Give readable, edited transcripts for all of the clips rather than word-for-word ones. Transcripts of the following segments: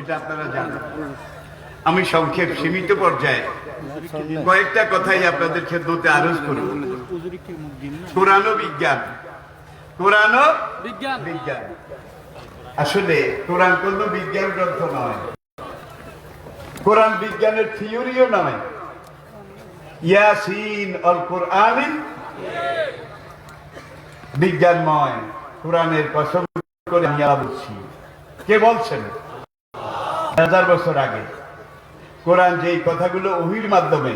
এটা আপনারা জানেন। আমি সংক্ষেপ সীমিত পর্যায়ে কয়েকটা কথাই আপনাদের খেদমতে আরজ করব। কোরআন ও বিজ্ঞান, কোরআন ও বিজ্ঞান। আসলে কোরআন কোন বিজ্ঞান গ্রন্থ নয়, কোরআন বিজ্ঞানের থিওরিও নয়। ইয়াসিন অল কোরআনিন বিজ্ঞানময়। কোরআনের কসম করে আমি বলছি, কে বলছেন? 1000 বছর আগে কোরআন যেই কথাগুলো ওহীর মাধ্যমে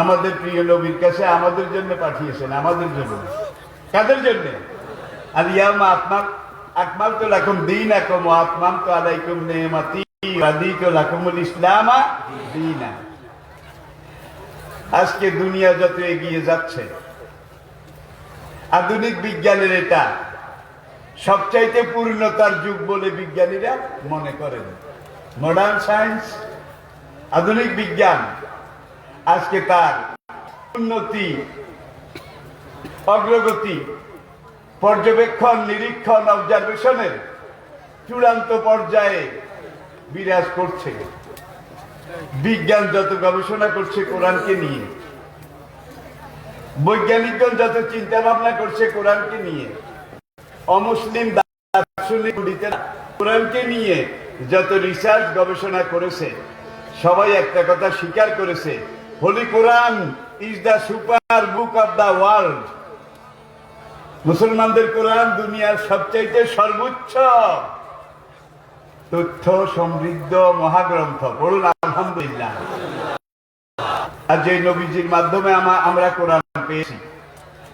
আমাদের প্রিয় নবীর কাছে আমাদের জন্য পাঠিয়েছেন, আমাদের জন্য। কাদের জন্য? আল ইয়াউমা আকমালতু লাকুম দীনাকুম ওয়া আতমামতু আলাইকুম নি'মাতি ওয়া রাদিতু লাকুমুল ইসলামা দীনা। আজকে দুনিয়া যত এগিয়ে যাচ্ছে, আধুনিক বিজ্ঞানের এটা সবচাইতে পূর্ণতার যুগ বলে বিজ্ঞানীরা মনে করেন। মডার্ন সায়েন্স, আধুনিক বিজ্ঞান আজকে তার উন্নতি, অগ্রগতি, পর্যবেক্ষণ, নিরীক্ষণ, অবজারভেশনের চূড়ান্ত পর্যায়ে বিরাজ করছে। বিজ্ঞান যত গবেষণা করছে কোরআনকে নিয়ে, বৈজ্ঞানিকগণ যত চিন্তা ভাবনা করছে কোরআনকে নিয়ে, অমুসলিম দার্শনিক কোরআনকে নিয়ে যত রিসার্চ গবেষণা করেছে, সবাই একটা কথা স্বীকার করেছে, holy Quran is the super book of the world. মুসলমানদের কোরআন দুনিয়ার সবচাইতে সর্বোচ্চ তথ্য সমৃদ্ধ মহাগ্রন্থ। বলুন আলহামদুলিল্লাহ। আর যে নবীজির মাধ্যমে আমরা কোরআন পেয়েছি,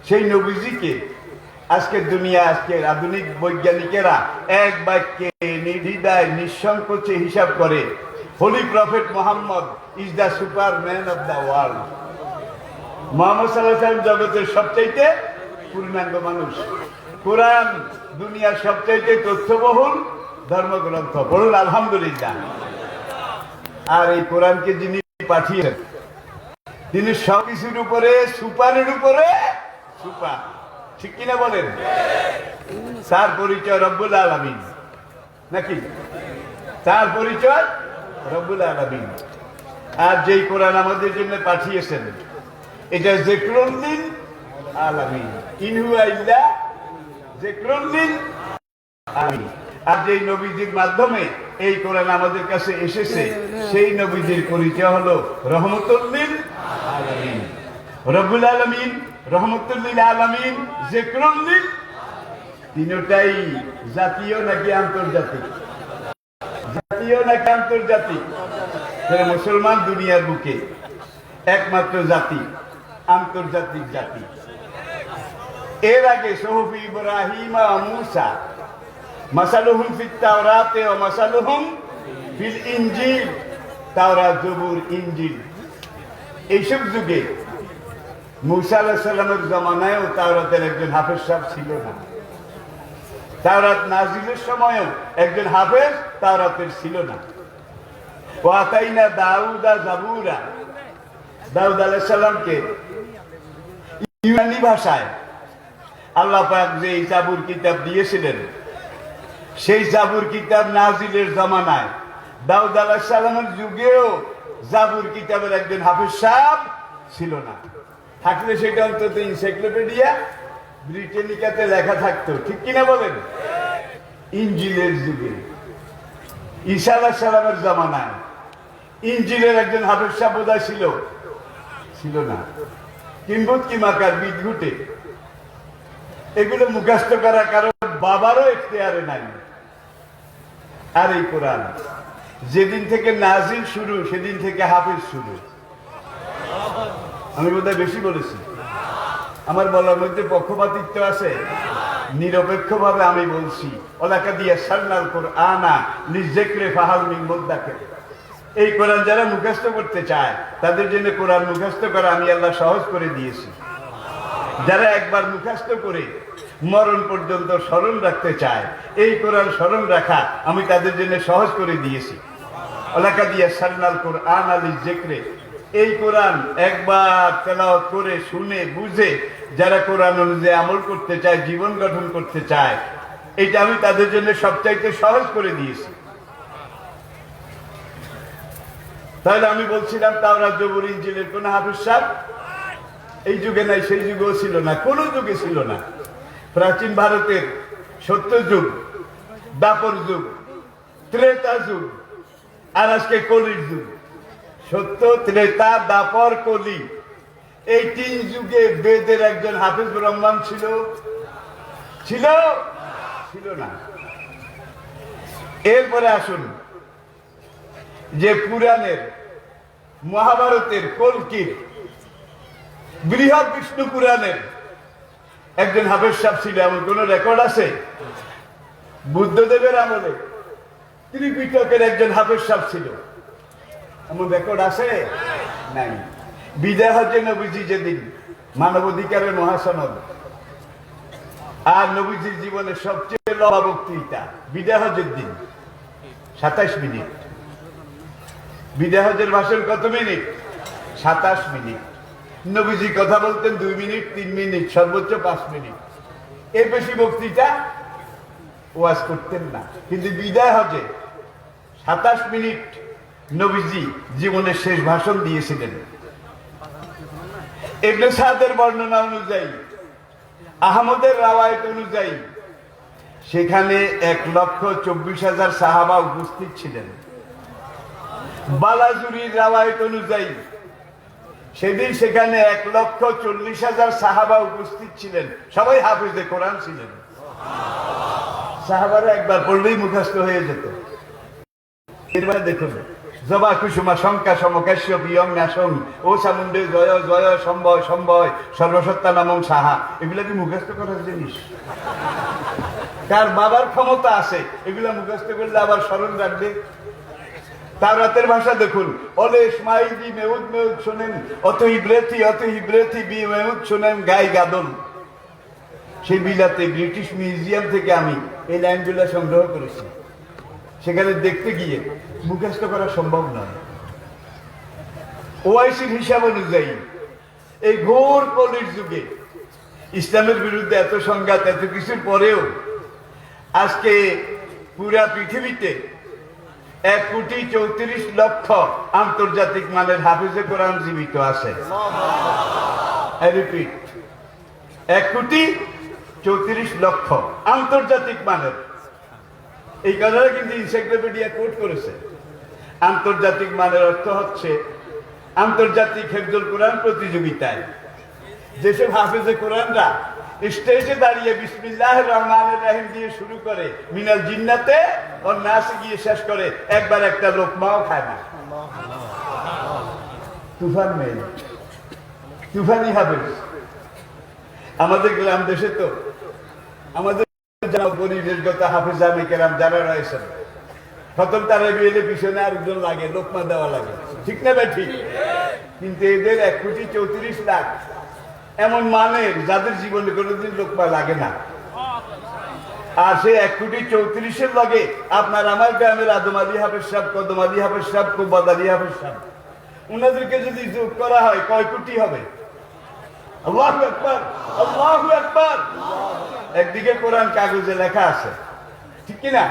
সেই নবীজিকে আজকের দুনিয়া, আজকের আধুনিক বৈজ্ঞানিকেরা এক বাক্যে নির্দ্বিধায় নিঃসংকোচে হিসাব করে, holy prophet Mohammad is the Superman of the world. Muhammad সাল্লাল্লাহু আলাইহি ওয়াসাল্লাম জগতের সবচাইতে পূর্ণাঙ্গ মানুষ। কোরআন দুনিয়ার সবচাইতে তথ্যবহুল ধর্মগ্রন্থ। বলুন আলহামদুলিল্লাহ। আর এই কোরআনকে যিনি পাঠিয়েছেন, তিনি সবকিছুর উপরে, সুপারের উপরে সুপার। ঠিক কিনা বলেন? তার পরিচয় রব্বুল আলামিন, নাকি? তার পরিচয় রব্বুল আলামিন। আর যেই কোরআন আমাদের জন্য পাঠিয়েছেন, এটা যিকরুল লিল আলামিন, ইন হুয়া ইল্লা যিকরুল লিল আলামিন। আর যেই নবীজির মাধ্যমে এই কোরআন আমাদের কাছে এসেছে, সেই নবীজির পরিচয় হলো রহমতুল লিল আলামিন। রব্বুল আলামিন, রহমতুল লিল আলামিন, যিকরুল লিল। তিনটাই জাতীয় নাকি আন্তর্জাতিক? জাতীয় নাকি আন্তর্জাতিক? মুসলমান দুনিয়ার বুকে একমাত্র জাতি, আন্তর্জাতিক জাতি। এর আগে সুহুফ ইব্রাহিম ওয়া মূসা, মাসালুহুম ফিত তাওরাতে ওয়া মাসালুহুম ফিল ইনজিল। তাওরাত, জবুর, ইনজিল, এইসব যুগে মূসা আলাইহিস সালামের জামানায়ও তাওরাতের একজন হাফেজ সাহেব ছিল না। তাওরাত নাজিলের সময়ও একজন হাফেজ তাওরাতের ছিল না। ওয়া আতাইনা দাউদা জাবুরা। দাউদ আলাইহিস সালামকে ইউনানি ভাষায় আল্লাহ পাক যে জাবুর কিতাব দিয়েছিলেন, সেই জাবুর কিতাব নাজিলের জামানায় দাউদ আলাইহিস সালামের যুগেও জাবুর কিতাবের একজন হাফেজ সাহেব ছিল না। থাকলে সেটা অন্তত এনসাইক্লোপিডিয়া ব্রিটানিকাতে লেখা থাকতো। ঠিক কিনা বলেন? ইনজিলের যুগে, ঈসা আলাইহিস সালামের জামানায় ইনজিলের একজন হাফেজ সাহেব বোধহয় ছিল না। কিম্বুত কি মাকার বিদঘুটে এগুলো মুখস্থ করার কারণ বাবারও এখতিয়ারে নাই। আর এই কোরআন যেদিন থেকে নাজিল শুরু, সেদিন থেকে হাফেজ শুরু। আমি বোধহয় বেশি বলেছি, আমার বলার মধ্যে পক্ষপাতিত্ব আছে? নিরপেক্ষভাবে আমি বলছি, ওলাকা দিয়া সান্নাল কোরআনা লিযিকরি ফাহাল মিন মুদ্দাকির। এই কোরআন যারা মুখস্থ করতে চায়, তাদের জন্য কোরআন মুখস্থ করা আমি আল্লাহ সহজ করে দিয়েছি। যারা একবার মুখস্থ করে মরণ পর্যন্ত স্মরণ রাখতে চায়, এই কোরআন স্মরণ রাখা আমি তাদের জন্য সহজ করে দিয়েছি। ওলাকা দিয়া সান্নাল কোরআনা লিযিকরি। এই কোরআন একবার তেলাওয়াত করে, শুনে, বুঝে যারা কোরআন অনুযায়ী আমল করতে চায়, জীবন গঠন করতে চায়, এটা আমি তাদের জন্য সবচাইতে সহজ করে দিয়েছি। তাহলে আমি বলছিলাম তাওরাত জবুর ইনজিলের কোন হাফেজ সাহেব এই যুগে নাই, সেই যুগেও ছিল না, কোন যুগে ছিল না। প্রাচীন ভারতের সত্য যুগ, দাপর যুগ, ত্রেতা যুগ, আর আজকে কলির যুগ। সত্য, ত্রেতা, দাপর, কলি, এই তিন যুগে বেদের একজন হাফেজ ব্রাহ্মণ ছিল? ছিল? ছিল না। এরপরে আসুন যে পুরাণের, মহাভারতের, কল্কির, বৃহৎ বিষ্ণু পুরাণের একজন হাফেজ সাহেব ছিল, এমন কোন রেকর্ড আছে? বুদ্ধদেবের আমলে ত্রিপিটকের একজন হাফেজ সাহেব ছিল, এমন রেকর্ড আছে? নাই। বিদায় হজ্জে নবীজি যেদিন মানবাধিকারের মহাসনদ আর নবীজির জীবনের সবচেয়ে লম্বা বক্তৃতা, বিদায় হজ্জের দিন 27 মিনিট। বিদায় হজ্জের ভাষণ কত মিনিট? 27 মিনিট। নবীজি কথা বলতেন 2 মিনিট, 3 মিনিট, সর্বোচ্চ 5 মিনিট। এর বেশি বক্তৃতা ওয়াজ করতেন না। কিন্তু বিদায় হজ্জে 27 মিনিট নবীজি জীবনের শেষ ভাষণ দিয়েছিলেন। ইবনে সাদের বর্ণনা অনুযায়ী, আহমদের রাওয়ায়াত অনুযায়ী সেখানে 1,24,000 সাহাবা উপস্থিত ছিলেন। বালাজুরির রাওয়ায়াত অনুযায়ী সেদিন সেখানে 1,40,000 সাহাবা উপস্থিত ছিলেন, সবাই হাফেজে কোরআন ছিলেন। সাহাবারা একবার পড়লেই মুখস্থ হয়ে যেত। এরপরে দেখুন, জবা কুসুমা শঙ্কা সমকাশ্য বিয়ং নাসং ও সামুন্ডে জয় জয় সম্ভয় সম্ভয় সর্বসত্তা নামং সাহা, এগুলা কি মুখস্থ করার জিনিস? কার বাবার ক্ষমতা আছে এগুলা মুখস্থ করলে আবার স্মরণ রাখবে? তাওরাতের ভাষা দেখুন, অলে ইসমাইলি মেউদ মেউদ শোনেন, অত হিব্রেথি বি মেউদ শোনেন গাই গাদল। সেই বিলাতে ব্রিটিশ মিউজিয়াম থেকে আমি এই লাইনগুলো সংগ্রহ করেছি। সেখানে দেখতে গিয়ে মুখস্থ করা সম্ভব নয়। ওআইসির হিসাব অনুযায়ী এই ঘোর কলির যুগে ইসলামের বিরুদ্ধে এত সংঘাত, এত কিছুর পরেও আজকে পুরা পৃথিবীতে 1,34,00,000 আন্তর্জাতিক মানের হাফেজে কোরআন জীবিত আছে। রিপিট, 1,34,00,000 আন্তর্জাতিক মানের। এই কথাটা কিন্তু এনসাইক্লোপিডিয়া কোট করেছে। আন্তর্জাতিক মানের অর্থ হচ্ছে আন্তর্জাতিক হেফজুল কোরআন প্রতিযোগিতায় যেসব হাফেজে কোরআনরা স্টেজে দাঁড়িয়ে বিসমিল্লাহির রহমানির রহিম দিয়ে শুরু করে মিনাল জিন্নাতে ও নাসে গিয়ে শেষ করে, একবার একটা লোকমাও খায় না। তুফান মেয়ে, তুফানি হাফেজ। আমাদের গ্রাম দেশে তো আমাদের যারা রয়েছেন প্রথম তারা বিয়েলে পিছনে আরেকজন লাগে, লোকমা দেওয়া লাগে, ঠিক না ভাই? ঠিক। কিন্তু এদের 1,34,00,000 এমন মানের যাদের জীবনে কোনোদিন লোকমা লাগে না। আর সেই 1,34,00,000 লগে আপনার আমার গ্রামের আদম আলী হাফেজ সাহেব, কদম আলী হাফেজ সাহেব, কুবাদ আলী হাফেজ সাহেব, ওনাদেরকে যদি যোগ করা হয় কয় কোটি হবে? আল্লাহু আকবার, আল্লাহু আকবার। একদিকে কোরআন কাগজে লেখা আছে, ঠিক কিনা?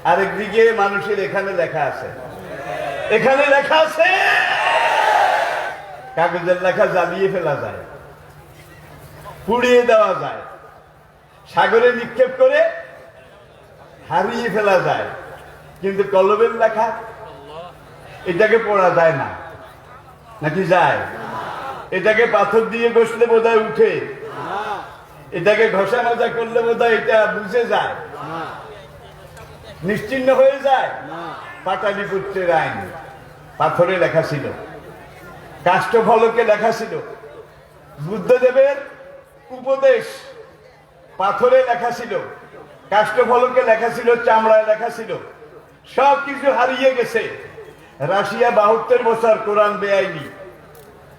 আর একদিকে মানুষের এখানে লেখা আছে, এখানে লেখা আছে। কাগজের লেখা জ্বালিয়ে ফেলা যায়, পুড়িয়ে দেওয়া যায়, সাগরে নিক্ষেপ করে হারিয়ে ফেলা যায়, কিন্তু কলমের লেখা এটাকে পড়া যায় না, নাকি যায়? এটাকে পাথর দিয়ে ঘষলে বোধহয় উঠে, এটাকে ঘষা মাজা করলে বোধহয় এটা বুঝে যায়, নিশ্চিহ্ন হয়ে যায়। পাটালিপুত্রের আইন পাথরে লেখা ছিল, কাষ্ঠফলকে লেখা ছিল, বুদ্ধদেবের উপদেশ পাথরে লেখা ছিল, কাষ্ঠফলকে লেখা ছিল, চামড়ায় লেখা ছিল। সব কিছু হারিয়ে গেছে। রাশিয়া 72 বছর কোরআন বেআইনি,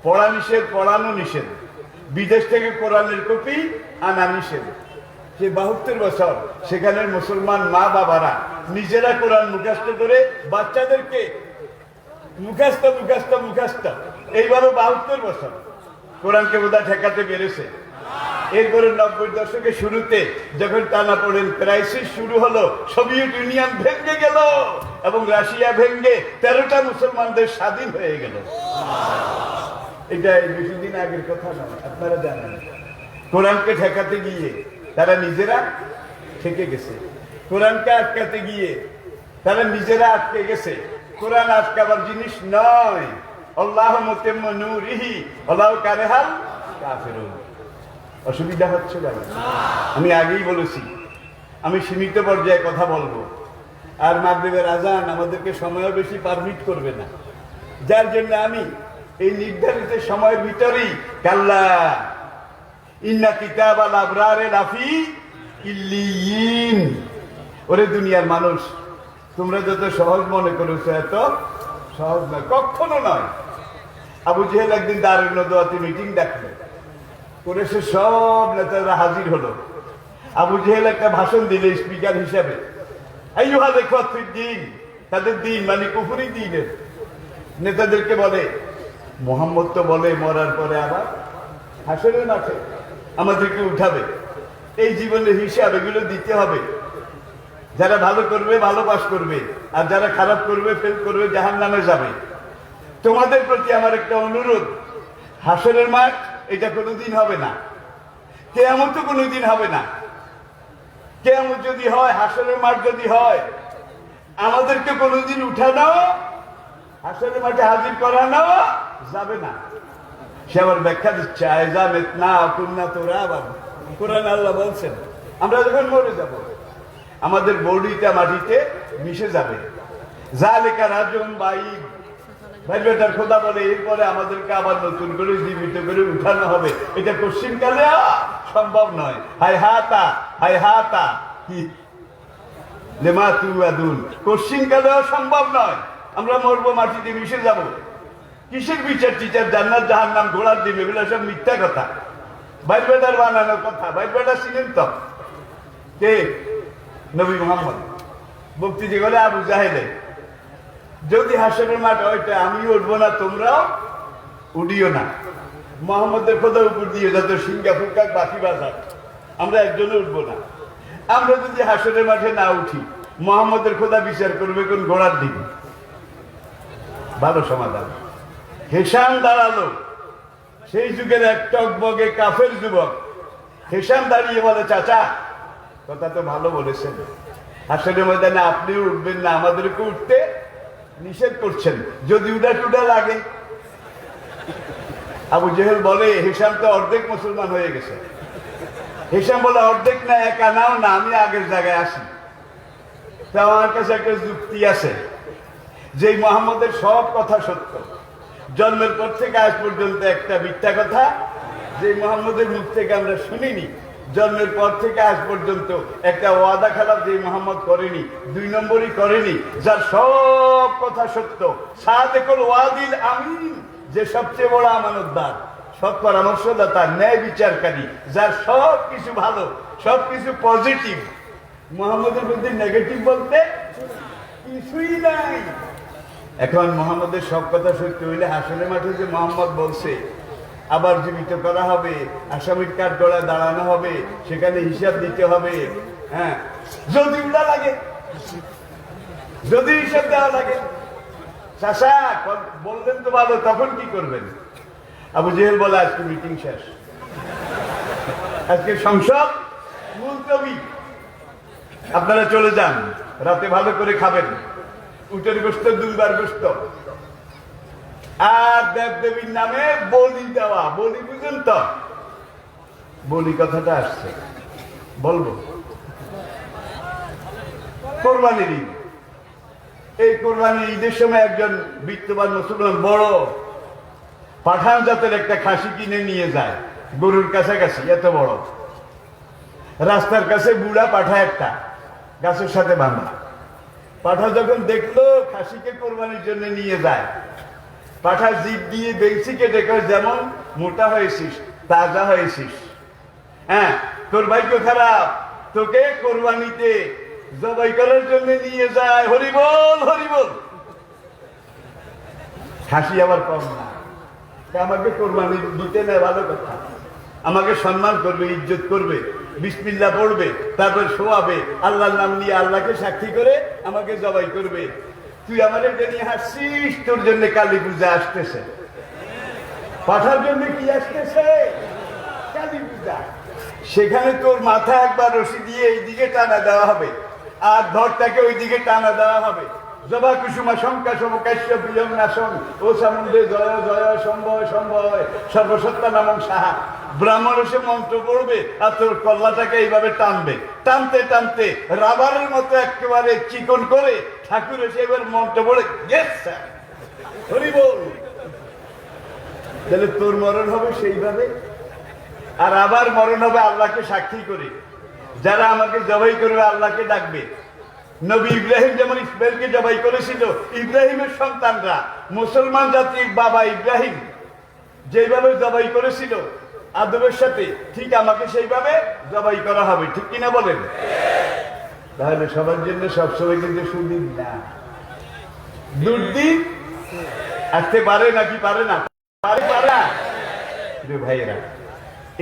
পড়া নিষেধ, পড়ানো নিষেধ, বিদেশ থেকে কোরআনের কপি আনা নিষেধ। যে 72 বছর সেখানের মুসলমান মা বাবারা নিজেরা কোরআন মুখস্থ করে বাচ্চাদেরকে মুখস্থ এইভাবে 72 বছর কোরআনকে বোধহয় ঠেকাতে পেরেছে। এরপরে 90 দশকের শুরুতে যখন টানাপোড়েন ক্রাইসিস শুরু হলো, সোভিয়েত ইউনিয়ন ভেঙে গেল এবং রাশিয়া ভেঙে 13টা মুসলমানদের স্বাধীন হয়ে গেল। এটা বেশি দিন আগের কথা নয়, আপনারা জানেন। কোরআনকে ঠেকাতে গিয়ে তারা নিজেরা ঠেকে গেছে, কোরআনকে আটকাতে গিয়ে তারা নিজেরা আটকে গেছে। কোরআন আটকাবার জিনিস নয়। আল্লাহু মুতিম্মু নূরিহি ওয়ালাউ কারিহাল কাফিরুন। অসুবিধা হচ্ছে না? আমি আগেই বলেছি আমি সীমিত পর্যায়ে কথা বলবো, আর মাগরিবের আজান আমাদেরকে সময়ও বেশি পারমিট করবে না, যার জন্য আমি এই নির্ধারিত সময়ের ভিতরেই কাল্লা ইন্না কিতাবাল আবরারে লাফি ইল্লিয়িন। ওরে দুনিয়ার মানুষ, তোমরা যত সহজ মনে করেছো এত সহজ নয়, কখনো নয়। আবু জেহেল একদিন দারুন নদওয়াতে মিটিং ডাকলো, করে সে সব নেতারা হাজির হলো। আবু জেহেল একটা ভাষণ দিলে স্পিকার হিসাবে, আইয়ুহাল ইখওয়াতুদ দ্বীন, তাদের দিন মানে কুফরি দ্বীনের নেতাদেরকে বলে, মুহাম্মদ তো বলে মরার পরে আবার হাসরের মাঠে আমাদেরকে উঠাবে, এই জীবনের হিসাব এগুলো দিতে হবে। যারা ভালো করবে ভালো পাস করবে, আর যারা খারাপ করবে ফেল করবে জাহান্নামে যাবে। তোমাদের প্রতি আমার একটা অনুরোধ, হাসরের মাঠ এটা কোনোদিন হবে না, কিয়ামত কোনোদিন হবে না। কিয়ামত যদি হয়, হাসরের মাঠ যদি হয়, আমাদেরকে কোনোদিন উঠানো হাসরের মাঠে হাজির করানো যাবে না। সে আবার ব্যাখ্যা দিচ্ছে, আয়জা মেতনা অকুন্না তোরা। আবার কোরআন আল্লাহ বলছেন আমরা যখন মরে যাব আমাদের বডিটা মাটিতে মিশে যাবে। জালিকা রাজুম বাইদ, ভাই বেটার খোদা বলে এরপরে আমাদেরকে আবার নতুন করে জীবিত করে উঠানো হবে। এটা কোশ্চিনকালে সম্ভব নয়। হাই হাতা হাই হাতা কি লেমা তুয়াদুন, কোশ্চিনকালেও সম্ভব নয়। আমরা মরবো, মাটিতে মিশে যাব। কিসের বিচার টিচার, জান্নাত জাহান্নাম, ঘোড়ার ডিম, এগুলো সব মিথ্যা কথা, ভাই বেটার বানানোর কথা। ভাই বেটা ছিলেন তো কে? নবী মুহাম্মদ। বক্তৃতা করে আবু জাহেলে, যদি হাসরের মাঠ ওইটা আমি উঠবো না, তোমরাও উঠিও না। মোহাম্মদের খোদা উপর দিয়ে যত সিঙ্গা ফুকা বাকি বাজার, আমরা একজনে উঠবো না। আমরা যদি হাসরের মাঠে না উঠি, মোহাম্মদের খোদা বিচার করবে কোন ঘোড়ার দিকে? ভালো সমাধান। হেশাম দাঁড়ালো, সেই যুগের এক টকবগে কাফের যুবক। হেশাম দাঁড়িয়ে বলে, চাচা কথা তো ভালো বলেছেন, হাসরের ময়দানে আপনি উঠবেন না, আমাদেরকে উঠতে নিষেধ করছেন, যদি উডা টুডা লাগে। আবু জেহেল বলে, হেশাম তো অর্ধেক মুসলমান হয়ে গেছে। হেশাম বলে, অর্ধেক না, এক আনাও না, আমি আগের জায়গায় আসি। তা আমার কাছে একটা যুক্তি আছে যে মুহাম্মদের সব কথা সত্য, জন্মের পর থেকে আজ পর্যন্ত একটা মিথ্যা কথা যে মুহাম্মদের মুখ থেকে আমরা শুনিনি। জন্মের পর থেকে আজ পর্যন্ত একটা ওয়াদা খেলাপ যে মুহাম্মদ করেনি, 2 নম্বরই করেনি, যার সব কথা সত্য। সাদেকুল ওয়াদিল আমিন, যে সবচেয়ে বড় আমানতদার, সৎ পরামর্শদাতা, ন্যায় বিচারকারী, যার সব কিছু ভালো, সব কিছু পজিটিভ। মুহাম্মদের মধ্যে নেগেটিভ বলতে কিছুই নাই। এখন মুহাম্মদের সব কথা সত্য হইলে হাসরের মাঠে যে মুহাম্মদ বলছে আবার জীবিত করা হবে, আসামির কাঠ গড়ায় দাঁড়ানো হবে, সেখানে হিসাব দিতে হবে। হ্যাঁ, যদি উল্টা লাগে, যদি হিসাব দেওয়া লাগে, চাষা বললেন তো ভালো, তখন কি করবেন? আবু জেহেল বলে, আজকে মিটিং শেষ, আজকে সংসদ মুলতবি, আপনারা চলে যান, রাতে ভালো করে খাবেন, উটের গোস্ত, দুলবার গোস্ত, আর দেবদেবীর নামে বলি দেওয়া। বলি বুঝেন তো? বলি কথাটা আসছে, বলবো। কোরবানির ঈদ, এই কোরবানির ঈদের সময় একজন বিত্তবান মুসলমান বড় পাঠান জাতের একটা খাসি কিনে নিয়ে যায়, গরুর কাছাকাছি, এত বড়। রাস্তার কাছে বুড়া পাঠা একটা, গাছের সাথে বাঁধা। পাঠা যখন দেখলো খাসিকে কোরবানির জন্য নিয়ে যায়, পাঠা জিভ দিয়ে বেশি কেটে কয়, যেমন মোটা হয়েছিস, তাজা হয়েছিস, হ্যাঁ তোর ভাগ্য খারাপ, তোকে কোরবানিতে জবাই করার জন্য নিয়ে যায়। হরিবল হরিবল। খাসি আবার কম না, আমাকে কোরবানি দিতে নেয়, ভালো কথা। আমাকে সম্মান করবে, ইজ্জত করবে, বিসমিল্লাহ পড়বে, তারপর শোয়াবে, আল্লাহর নাম নিয়ে আল্লাহকে সাক্ষী করে আমাকে জবাই করবে। তুই আমার এটা নিয়ে হাসছিস, তোর জন্য কালী পূজা আসতেছে। পাঠার জন্য কি আসতেছে? কালী পূজা। সেখানে তোর মাথা একবার রশি দিয়ে এইদিকে টানা দেওয়া হবে, আর ধরটাকে ওইদিকে টানা দেওয়া হবে। জবা কুসুমা শঙ্কা সমকাশ্য প্রিয়ং নাশং ও সমুদ্রে জয় জয় সম্ভয় সম্ভয় সর্বসত্তা নামং সাহা। ব্রাহ্মণ এসে মন্ত্র পড়বে আর তোর কল্লাটাকে এইভাবে টানবে, টানতে টানতে রাবারের মতো একেবারে চিকন করে ঠাকুর এসে এবার মন্ত্র পড়ে গেছে। হরি বল। তাহলে তোর মরণ হবে সেইভাবে, আর আবার মরণ হবে আল্লাহকে সাক্ষী করে। যারা আমাকে জবাই করবে আল্লাহকে ডাকবে। নবী ইব্রাহিম যেমন ইসমাইলকে জবাই করেছিল, ইব্রাহিমের সন্তানরা মুসলমান জাতির বাবা ইব্রাহিম যেভাবে জবাই করেছিল আদবের সাথে, ঠিক আমাকে সেইভাবে জবাই করা হবে। ঠিক কিনা বলেন? তাহলে সবার জন্য সবসময় কিন্তু সুদিন না, দুর্দিন আসতে পারে নাকি পারে না? পারে না ভাইয়েরা।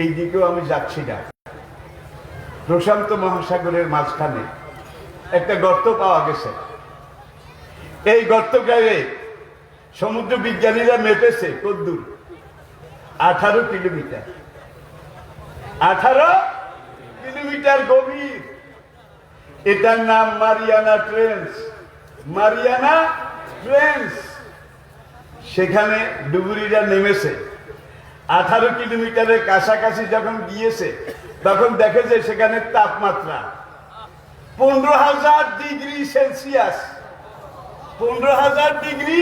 এই দিকেও আমি যাচ্ছি না। প্রশান্ত মহাসাগরের মাঝখানে একটা গর্ত পাওয়া গেছে। এই গর্তটাকে সমুদ্র বিজ্ঞানীরা মেপেছে কদ্দূর, 18 কিলোমিটার। 18 কিলোমিটার গভীর। এটার নাম মারিয়ানা ট্রেঞ্চ। Mariana trench. সেখানে ডুবুরিরা নেমেছে। 18 কিলোমিটারের কাছাকাছি যখন গিয়েছে তখন দেখে যে সেখানে তাপমাত্রা 15,000 ডিগ্রি সেলসিয়াস। 15,000 degree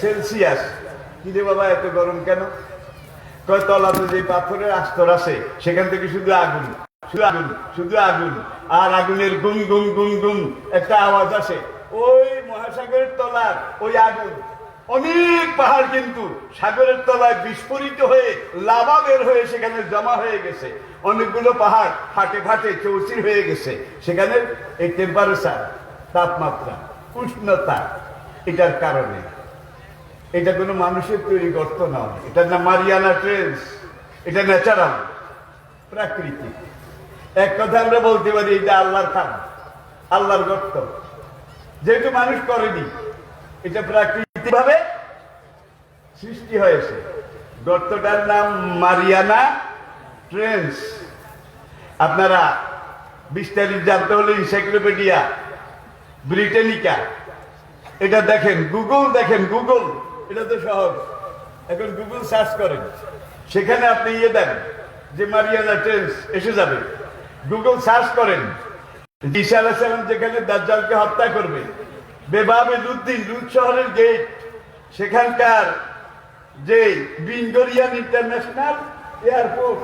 Celsius. কি রে বাবা এত গরম কেন? কয় তলাতে যে পাথরের আস্তর আছে সেখান থেকে শুধু আগুন, শুধু আগুন, শুধু আগুন, আর আগুনের গুম গুম গুম গুম একটা আওয়াজ আসে। ওই মহাসাগরের তলার ওই আগুন, অনেক পাহাড় কিন্তু সাগরের তলায় বিস্ফোরিত হয়ে লাভা বের হয়ে সেখানে জমা হয়ে গেছে। অনেকগুলো পাহাড় ফাটে ফাটে চৌচির হয়ে গেছে। সেখানে এই টেম্পারেচার, তাপমাত্রা, উষ্ণতা, এটার কারণে। এটা কোনো মানুষের তৈরি গর্ত নয়, এটার নাম মারিয়ানা ট্রেঞ্চ। এটা ন্যাচারাল, প্রাকৃতিক। এক কথা আমরা বলতে পারি এটা আল্লাহর খান, আল্লাহর গর্ত, যেহেতু মানুষ করেনি। এটা প্রাকৃতিক ভাবে সৃষ্টি হয়েছে। গর্তটার নাম মারিয়ানা ট্রেঞ্চ। আপনারা বিস্তারিত জানতে হলে এনসাইক্লোপিডিয়া ব্রিটানিকা এটা দেখেন, গুগল দেখেন, গুগল, এটা তো সহজ। এখন গুগল সার্চ করেন, সেখানে আপনি দেন যে মারিয়ানা ট্রেঞ্চ, এসে যাবে। গুগল সার্চ করেন, ঈসা আলাইহিস সালাম যেখানে দাজ্জালকে হত্যা করবে, বেবাবে লুদ্দিন, লুদ শহরের গেট, সেখানকার যে বেঙ্গরিয়ান ইন্টারন্যাশনাল এয়ারপোর্ট,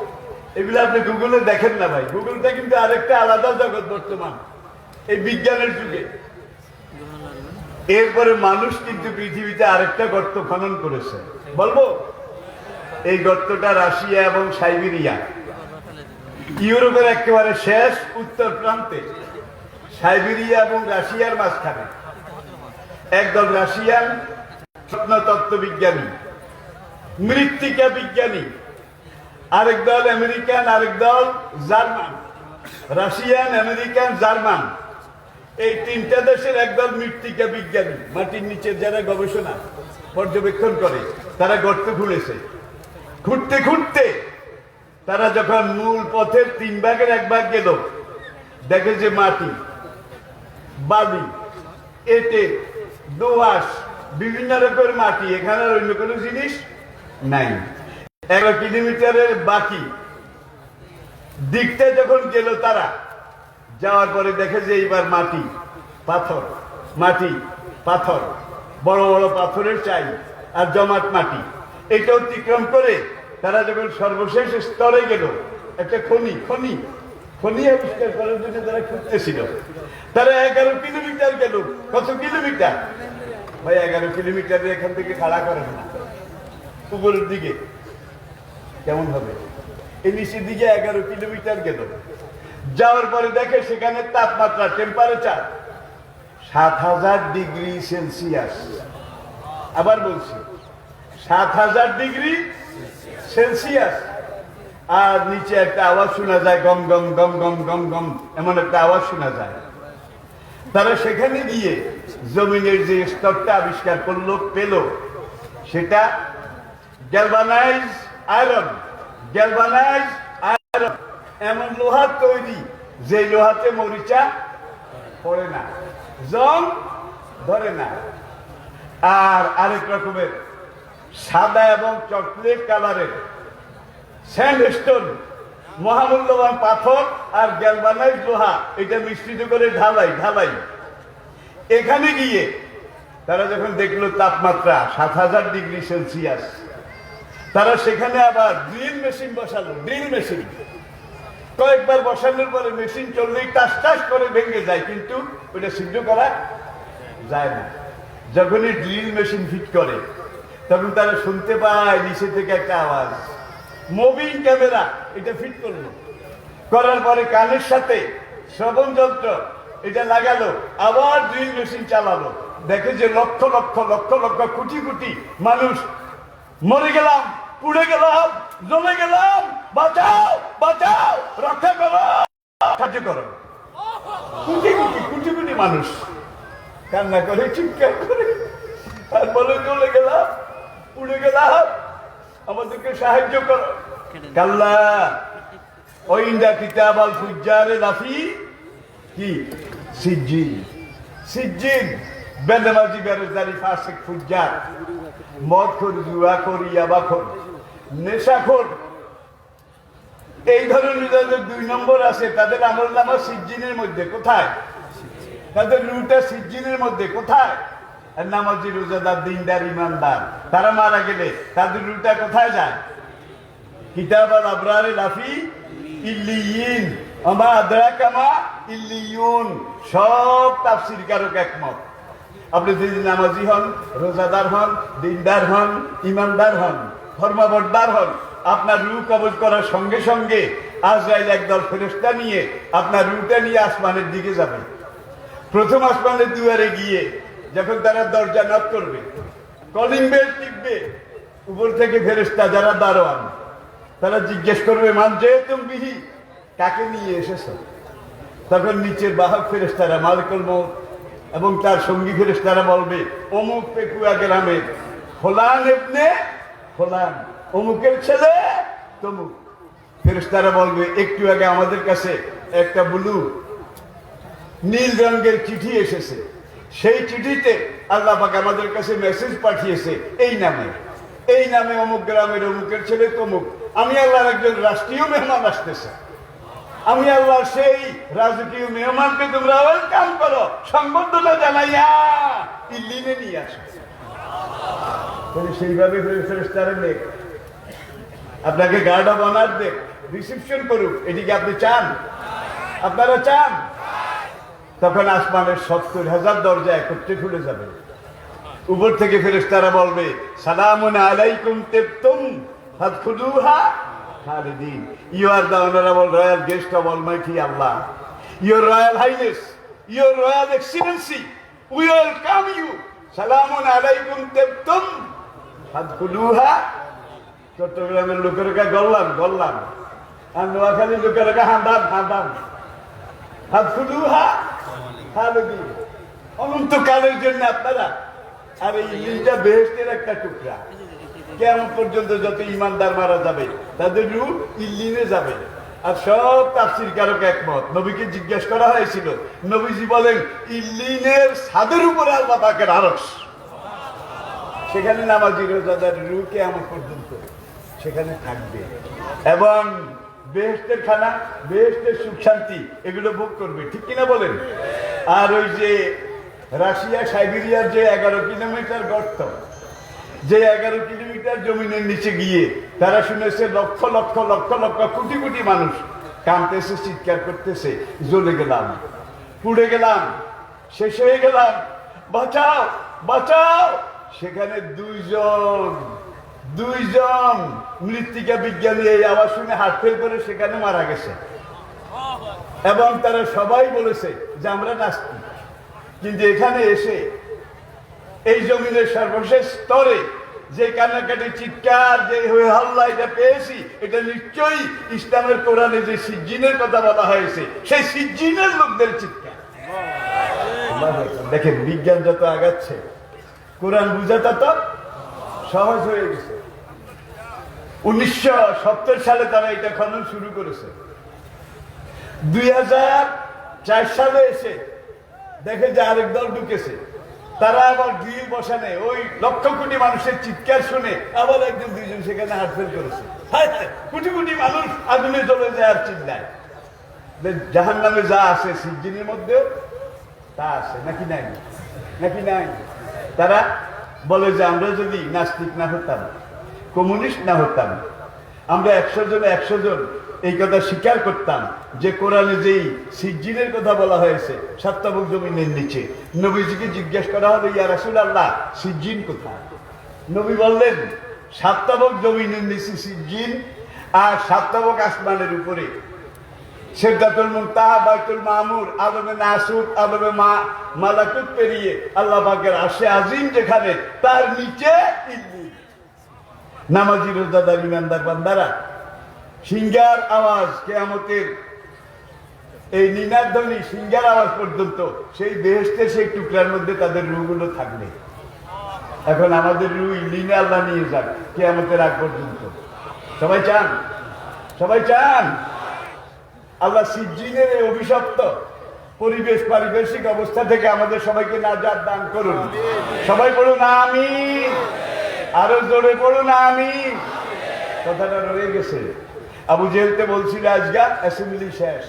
এগুলো আপনি গুগলে দেখেন না ভাই। গুগলটা কিন্তু আরেকটা আলাদা জগৎ বর্তমান এই বিজ্ঞানের যুগে। এরপরে মানুষ কিন্তু পৃথিবীতে আরেকটা গর্ত খনন করেছে, বলবো? এই গর্তটা রাশিয়া এবং সাইবেরিয়া, ইউরোপের একেবারে শেষ উত্তর প্রান্তে, সাইবেরিয়া এবং রাশিয়ার মাঝখানে। একদল রাশিয়ান প্রত্নতত্ত্ব বিজ্ঞানী, মৃত্তিকা বিজ্ঞানী, আরেক দল আমেরিকান, আরেক দল জার্মান। রাশিয়ান, আমেরিকান, জার্মান, এই তিনটা দেশের একদল মৃত্তিকা বিজ্ঞানী, মাটির নিচে যারা গবেষণা পর্যবেক্ষণ করে, তারা গর্ত খুঁড়েছে। খুঁড়তে খুঁড়তে তারা যখন মূল পথের 3 ভাগের 1 ভাগ গেল, দেখে যে মাটি, বালি, এঁটে, দোআঁশ, বিভিন্ন রকমের মাটি, এখানে অন্য কোনো জিনিস নাই। 11 কিলোমিটারের বাকি দিকটা যখন গেল তারা, যাওয়ার পরে দেখে যে এইবার মাটি, পাথর, মাটি, পাথর, বড় বড় পাথরের চাই আর জমাট মাটি। এটা অতিক্রম করে তারা যখন সর্বশেষ স্তরে গেল, একটা খনি খনি খনি আবিষ্কার করার জন্য তারা খুঁজতেছিল। তারা 11 কিলোমিটার গেল। কত কিলোমিটার ভাই? 11 কিলোমিটার এখান থেকে খাড়া করেন না, উপরের দিকে কেমন হবে? এই নিচের দিকে 11 কিলোমিটার গেল। যাওয়ার পরে দেখে সেখানে তাপমাত্রা, টেম্পারেচার 7,000 ডিগ্রি সেলসিয়াস। আবার বলছি, 7,000 ডিগ্রি সেলসিয়াস। আর নিচে একটা আওয়াজ শোনা যায়, গম গম গম গম গম গম, এমন একটা আওয়াজ শোনা যায়। তারা সেখানে গিয়ে জমিনের যে স্তরটা আবিষ্কার করলো, পেল, সেটা গ্যালভানাইজ আয়রন। গ্যালভানাইজ আয়রন এমন লোহার তৈরি যে লোহাতে মরিচা পড়ে না, জং ধরে না। আর আরেক রকমের সাদা এবং চকলেট কালারের স্যান্ডস্টোন, মহামূল্যবান পাথর আর গ্যালভানাইজ লোহা, এটা মিশ্রিত করে ঢালাই। এখানে গিয়ে তারা যখন দেখলো তাপমাত্রা 7000 ডিগ্রি সেলসিয়াস, তারা সেখানে আবার ড্রিল মেশিন বসালো। ড্রিল মেশিন কয়েকবার বসানোর পরে মেশিন চললেই টাস টাস করে ভেঙে যায়, কিন্তু ওটা সিদ্ধ করা যায় না। যখনই ড্রিল মেশিন ফিট করে তখন তারা শুনতে পায় নিচে থেকে একটা আওয়াজ। মুভিং ক্যামেরা এটা ফিট করলো, করার পরে কানের সাথে শ্রবণ যন্ত্র এটা লাগালো, আবার ড্রিল মেশিন চালালো। দেখে যে লক্ষ লক্ষ লক্ষ লক্ষ কোটি কোটি মানুষ মরে গেলাম, পুড়ে গেলাম, জ্বলে গেলাম, বাঁচাও বাঁচাও, রক্ষা করো, সাহায্য করো। কোটি কোটি কোটি কোটি মানুষ কান্না করে, চিৎকার করে, আর বলে জ্বলে গেলাম, পুড়ে গেলাম, আমাদেরকে সাহায্য করো। কাল্লা ওইন্দা কিতাব আল ফুজ্জারে লাফি কি সিজ্জিন। সিজ্জিন বেনামাজি, বেরোজগারি, ফাসিক, ফুজ্জার, মদখোর, জুয়াখোর, ইয়াবাখোর, নেশাখোর, এই ধরনের যাদের 2 নম্বর আছে তাদের আমলনামা সিজ্জিনের মধ্যে। কোথায়? তাদের রুটা সিজ্জিনের মধ্যে। কোথায়? আর নামাজি, রোজাদার, দিনদার, ইমানদার, তারা মারা গেলে তাদের রুটা কোথায় যায়? কিতাব আল আবরারে লাফি ইল্লিয়িন, আমা আদরাকা মা ইল্লিয়ুন। সব তাফসীরকারক একমত। আপনি যদি নামাজি হন, রোজাদার হন, দিনদার হন, ইমানদার হন, ধর্মবর্দার হন, আপনার রূহ কবজ করার সঙ্গে সঙ্গে আজরাইল একদল ফেরেশতা নিয়ে আপনার রূহটা নিয়ে আসমানের দিকে যাবে। প্রথম আসমানের দুয়ারে গিয়ে যখন তারা দরজা নক করবে, কলিং বেল টিপবে, উপর থেকে ফেরেশতা যারা দারোয়ান তারা জিজ্ঞেস করবে, মান যে তুমি বিহি, কাকে নিয়ে এসেছো? তখন নিচের বাহক ফেরেশতারা মালিকুল মউত এবং তার সঙ্গী ফেরেশতারা বলবে, অমুক পেকুয়া গ্রামের ফলান ইবনে ফলান, অমুকের ছেলে তমুক। ফেরেশতারা বলবে, একটু আগে আমাদের কাছে একটা ব্লু নীল রঙের চিঠি এসেছে, সেই চিঠিতে আল্লাহ পাক আমাদের কাছে মেসেজ পাঠিয়েছে এই নামে অমুক গ্রামের অমুকের ছেলে তমুক। আমি আল্লাহর একজন রাষ্ট্রীয় মেহমান আসতেছে, আমি আল্লাহর সেই রাজকীয় মেহমানকে তোমরা ওয়েলকাম করো, সংবর্ধনা জানাইয়া ইল্লিনে নিয়ে আসো। সেইভাবে ফেরেশতারা নেক আপনাকে গার্ড অব অনার দেখ, রিসিপশন করুক। এটিকে আপনি চান? আপনারা চান? তখন আসমানের 70,000 দরজা একত্রে খুলে যাবে। উপর থেকে ফেরেশতারা বলবে, সালামুন আলাইকুম তিবতুম ফাদখুলুহা খালিদিন। You are the honourable royal guest of almighty Allah, your royal highness, your royal excellency, we welcome you. সালামুন আলাইকুম তিবতুম ফাদখুলুহা। চট্টগ্রামের লোকেরা গল্লাম, আর নোয়াখালীর লোকেরা হাঁদান। ফাদখুলুহা খালিদিন, অনন্তকালের জন্য আপনারা। আর এই ইল্লিনটা বেহেশতের একটা টুকরা। কিয়ামত পর্যন্ত যত ইমানদার মারা যাবে তাদের রূহ ইল্লিনে যাবে। আর সব তাফসীরকারক একমত। নবীকে জিজ্ঞেস করা হয়েছিল, নবীজি বলেন, ইল্লিনের ছাদের উপরে আল্লাহ পাকের আরশ, সেখানে নামাজি রোজাদার রূহ কিয়ামত পর্যন্ত সেখানে থাকবে এবং বেহেশতের খানা, বেহেশতের সুখ শান্তি এগুলো ভোগ করবে। ঠিক কিনা বলেন? আর ওই যে রাশিয়া সাইবেরিয়ার যে 11 কিলোমিটার গর্ত, যে 11 কিলোমিটার জমিনের নিচে গিয়ে তারা শুনেছে লক্ষ লক্ষ লক্ষ লক্ষ কোটি কোটি মানুষ কাঁদতেছে, চিৎকার করতেছে, জ্বলে গেলাম, পুড়ে গেলাম, শেষ হয়ে গেলাম, বাঁচাও বাঁচাও। সেখানে দুইজন মৃত্তিকা বিজ্ঞানী এই আওয়াজ শুনে হার্ট ফেল করে সেখানে মারা গেছে এবং তারা সবাই বলেছে যে আমরা নাস্তিক। কিন্তু এখানে এসে এই জমিনের সর্বশেষ স্তরে যে কান্নাকাটি চিৎকার যে হই হল্লা এটা পেয়েছি, এটা নিশ্চয়ই ইসলামের কোরআনে যে সিজ্জিনের কথা বলা হয়েছে সেই সিজ্জিনের লোকদের চিৎকার। দেখেন বিজ্ঞান যত আগাচ্ছে কোরআন বুঝা তত সহজ হয়ে গেছে। 1970 সালে তারা এটা খনন শুরু করেছে। 2004 সালে এসে দেখে যে আরেক দল ঢুকেছে, তারা আবার গ্রিল বসানে ওই লক্ষ কোটি মানুষের চিৎকার শুনে আবার একজন দুইজন সেখানে হাতফেল করেছে। কোটি কোটি মানুষ আগুনে জ্বলে যায় আর চিল্লায়। জাহান নামে যা আছে সিজ্জিনের মধ্যেও তা আছে নাকি নাই, নাকি নাই? তারা বলে যে আমরা যদি নাস্তিক না হতাম, কমিউনিস্ট না হতাম, আমরা 100 জনে 100 জন এই কথা স্বীকার করতাম যে কোরআনে যেই সিজ্জিনের কথা বলা হয়েছে 7 তাবুক জমিনের নিচে, নবীজিকে জিজ্ঞেস করা হলো ইয়া রাসূলুল্লাহ সিজ্জিন কোথায়? নবী বললেন 7 তাবুক জমিনের নিচে সিজ্জিন, আর 7 তাবুক আসমানের উপরে সিদরাতুল মুনতাহা, বাইতুল মামুর, আদমে নাসুত, আদমে মালাকুত পেরিয়ে আল্লাহ পাকের আরশে আজিম যেখানে, তার নিচে ইল্লিন। নামাজি রোজাদার ইমানদার বান্দারা সিংহার আওয়াজ কিয়ামতের এই নিনাদধ্বনি সিংহার আওয়াজ পর্যন্ত সেই বেহেশতের সেই টুকরার মধ্যে তাদের রূহগুলো থাকবে। এখন আমাদের রূহ ইল্লিনে আল্লাহ নিয়ে যাক কিয়ামতের আগ পর্যন্ত। সবাই চান? সবাই চান? আল্লাহ সিজ্জিনের এই অভিশপ্ত পরিবেশ পারিপার্শ্বিক অবস্থা থেকে আমাদের সবাইকে নাজাত দান করুন। সবাই পড়ুন আমিন, আরো জোরে পড়ুন আমিন। কথাটা রয়ে গেছে। আবু জেহেলকে বলছিল আজকে অ্যাসেম্বলি শেষ,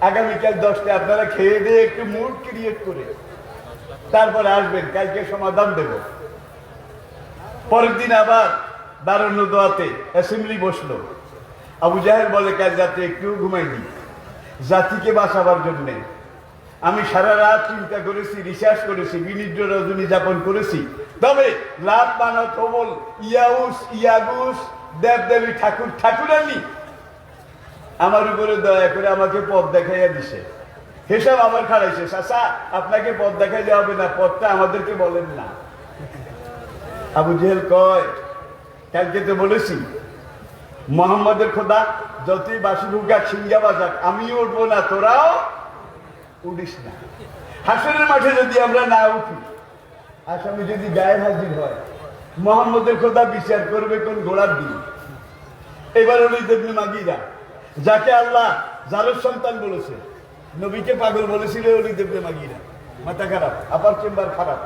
আগামীকাল 10টায় আপনারা খেয়ে দিয়ে একটু মুড ক্রিয়েট করে তারপরে আসবেন, কালকে সমাধান দেব। পরের দিন আবার দারুণ দোয়াতে অ্যাসেম্বলি বসলো। আবু জাহেল বলে কাল রাতে একটু ঘুমাইনি, জাতিকে বাঁচাবার জন্যে আমি সারা রাত চিন্তা করেছি, রিসার্চ করেছি, বিনিদ্র রজনী যাপন করেছি, তবে লাভ মানত হবল ইয়াউস ইয়াগুস দেবদেবী ঠাকুর ঠাকুরানি আমার উপরে দয়া করে আমাকে পথ দেখাইয়া দিছে। হিসাব আবার খাড়াইছে, চাচা আপনাকে পথ দেখাই দেওয়া হবে না, পথটা আমাদেরকে বলেন না। আবু জেহেল কয় কালকে তো বলেছি মোহাম্মদের খোদা যতই বাসি ভুগাক সিঙ্গা বাজাক আমিও উঠবো না, তোরাও উঠিস না। হাসরের মাঠে যদি আমরা না উঠি, আসামি যদি গায়ে হাজির হয়, মোহাম্মদের খোদা বিচার করবে কোন ঘোড়ার দিন? এবার ওলিদ ইবনে মাগিরা, যাকে আল্লাহ জারজ সন্তান বলেছে, নবীকে পাগল বলেছিল ওলিদ ইবনে মাগিরা। মাথা খারাপ, আপার চেম্বার খারাপ।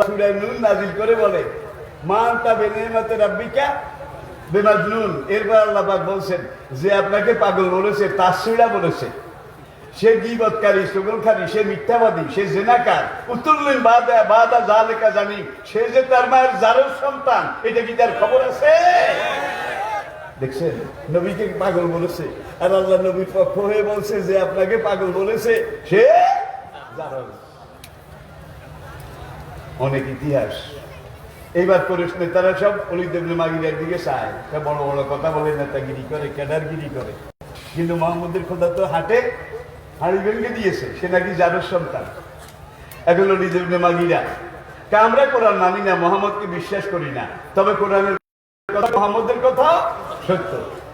সূরা নূন নাজিল করে বলে মা আনতা বিনিয়ামাতি রাব্বিকা বেমাজনুন। এরপর আল্লাহ পাক বলছেন যে আপনাকে পাগল বলেছে, তাসসীরা বলেছে, সে গীবতকারী, চুগলখারী, সে মিথ্যাবাদী, সে জিনাকার। উতুল্লিন বাদা যালিকা জানি, সে যে তার মায়ের জারজ সন্তান, এটা কি তার খবর আছে? দেখছেন নবীকে পাগল বলেছে, আর আল্লাহ নবীর পক্ষ হয়ে বলছে যে আপনাকে পাগল বলেছে সে জারজ। অনেক ইতিহাস। এইবার করিস নেতারা সব ওলিদ ইবনে মাগিরার দিকে চায়, বড় বড় কথা বলে, নেতাগিরি করে, ক্যাডারগিরি করে, কিন্তু মোহাম্মদের খোদা তো হাটে হাড়ি ভেঙে দিয়েছে, সে নাকি জারজ সন্তান। এখন ওলিদ ইবনে মাগিরা আমরা কোরআন মানি না, মোহাম্মদকে বিশ্বাস করি না, তবে কোরআনের কথা মোহাম্মদের কথা সত্য।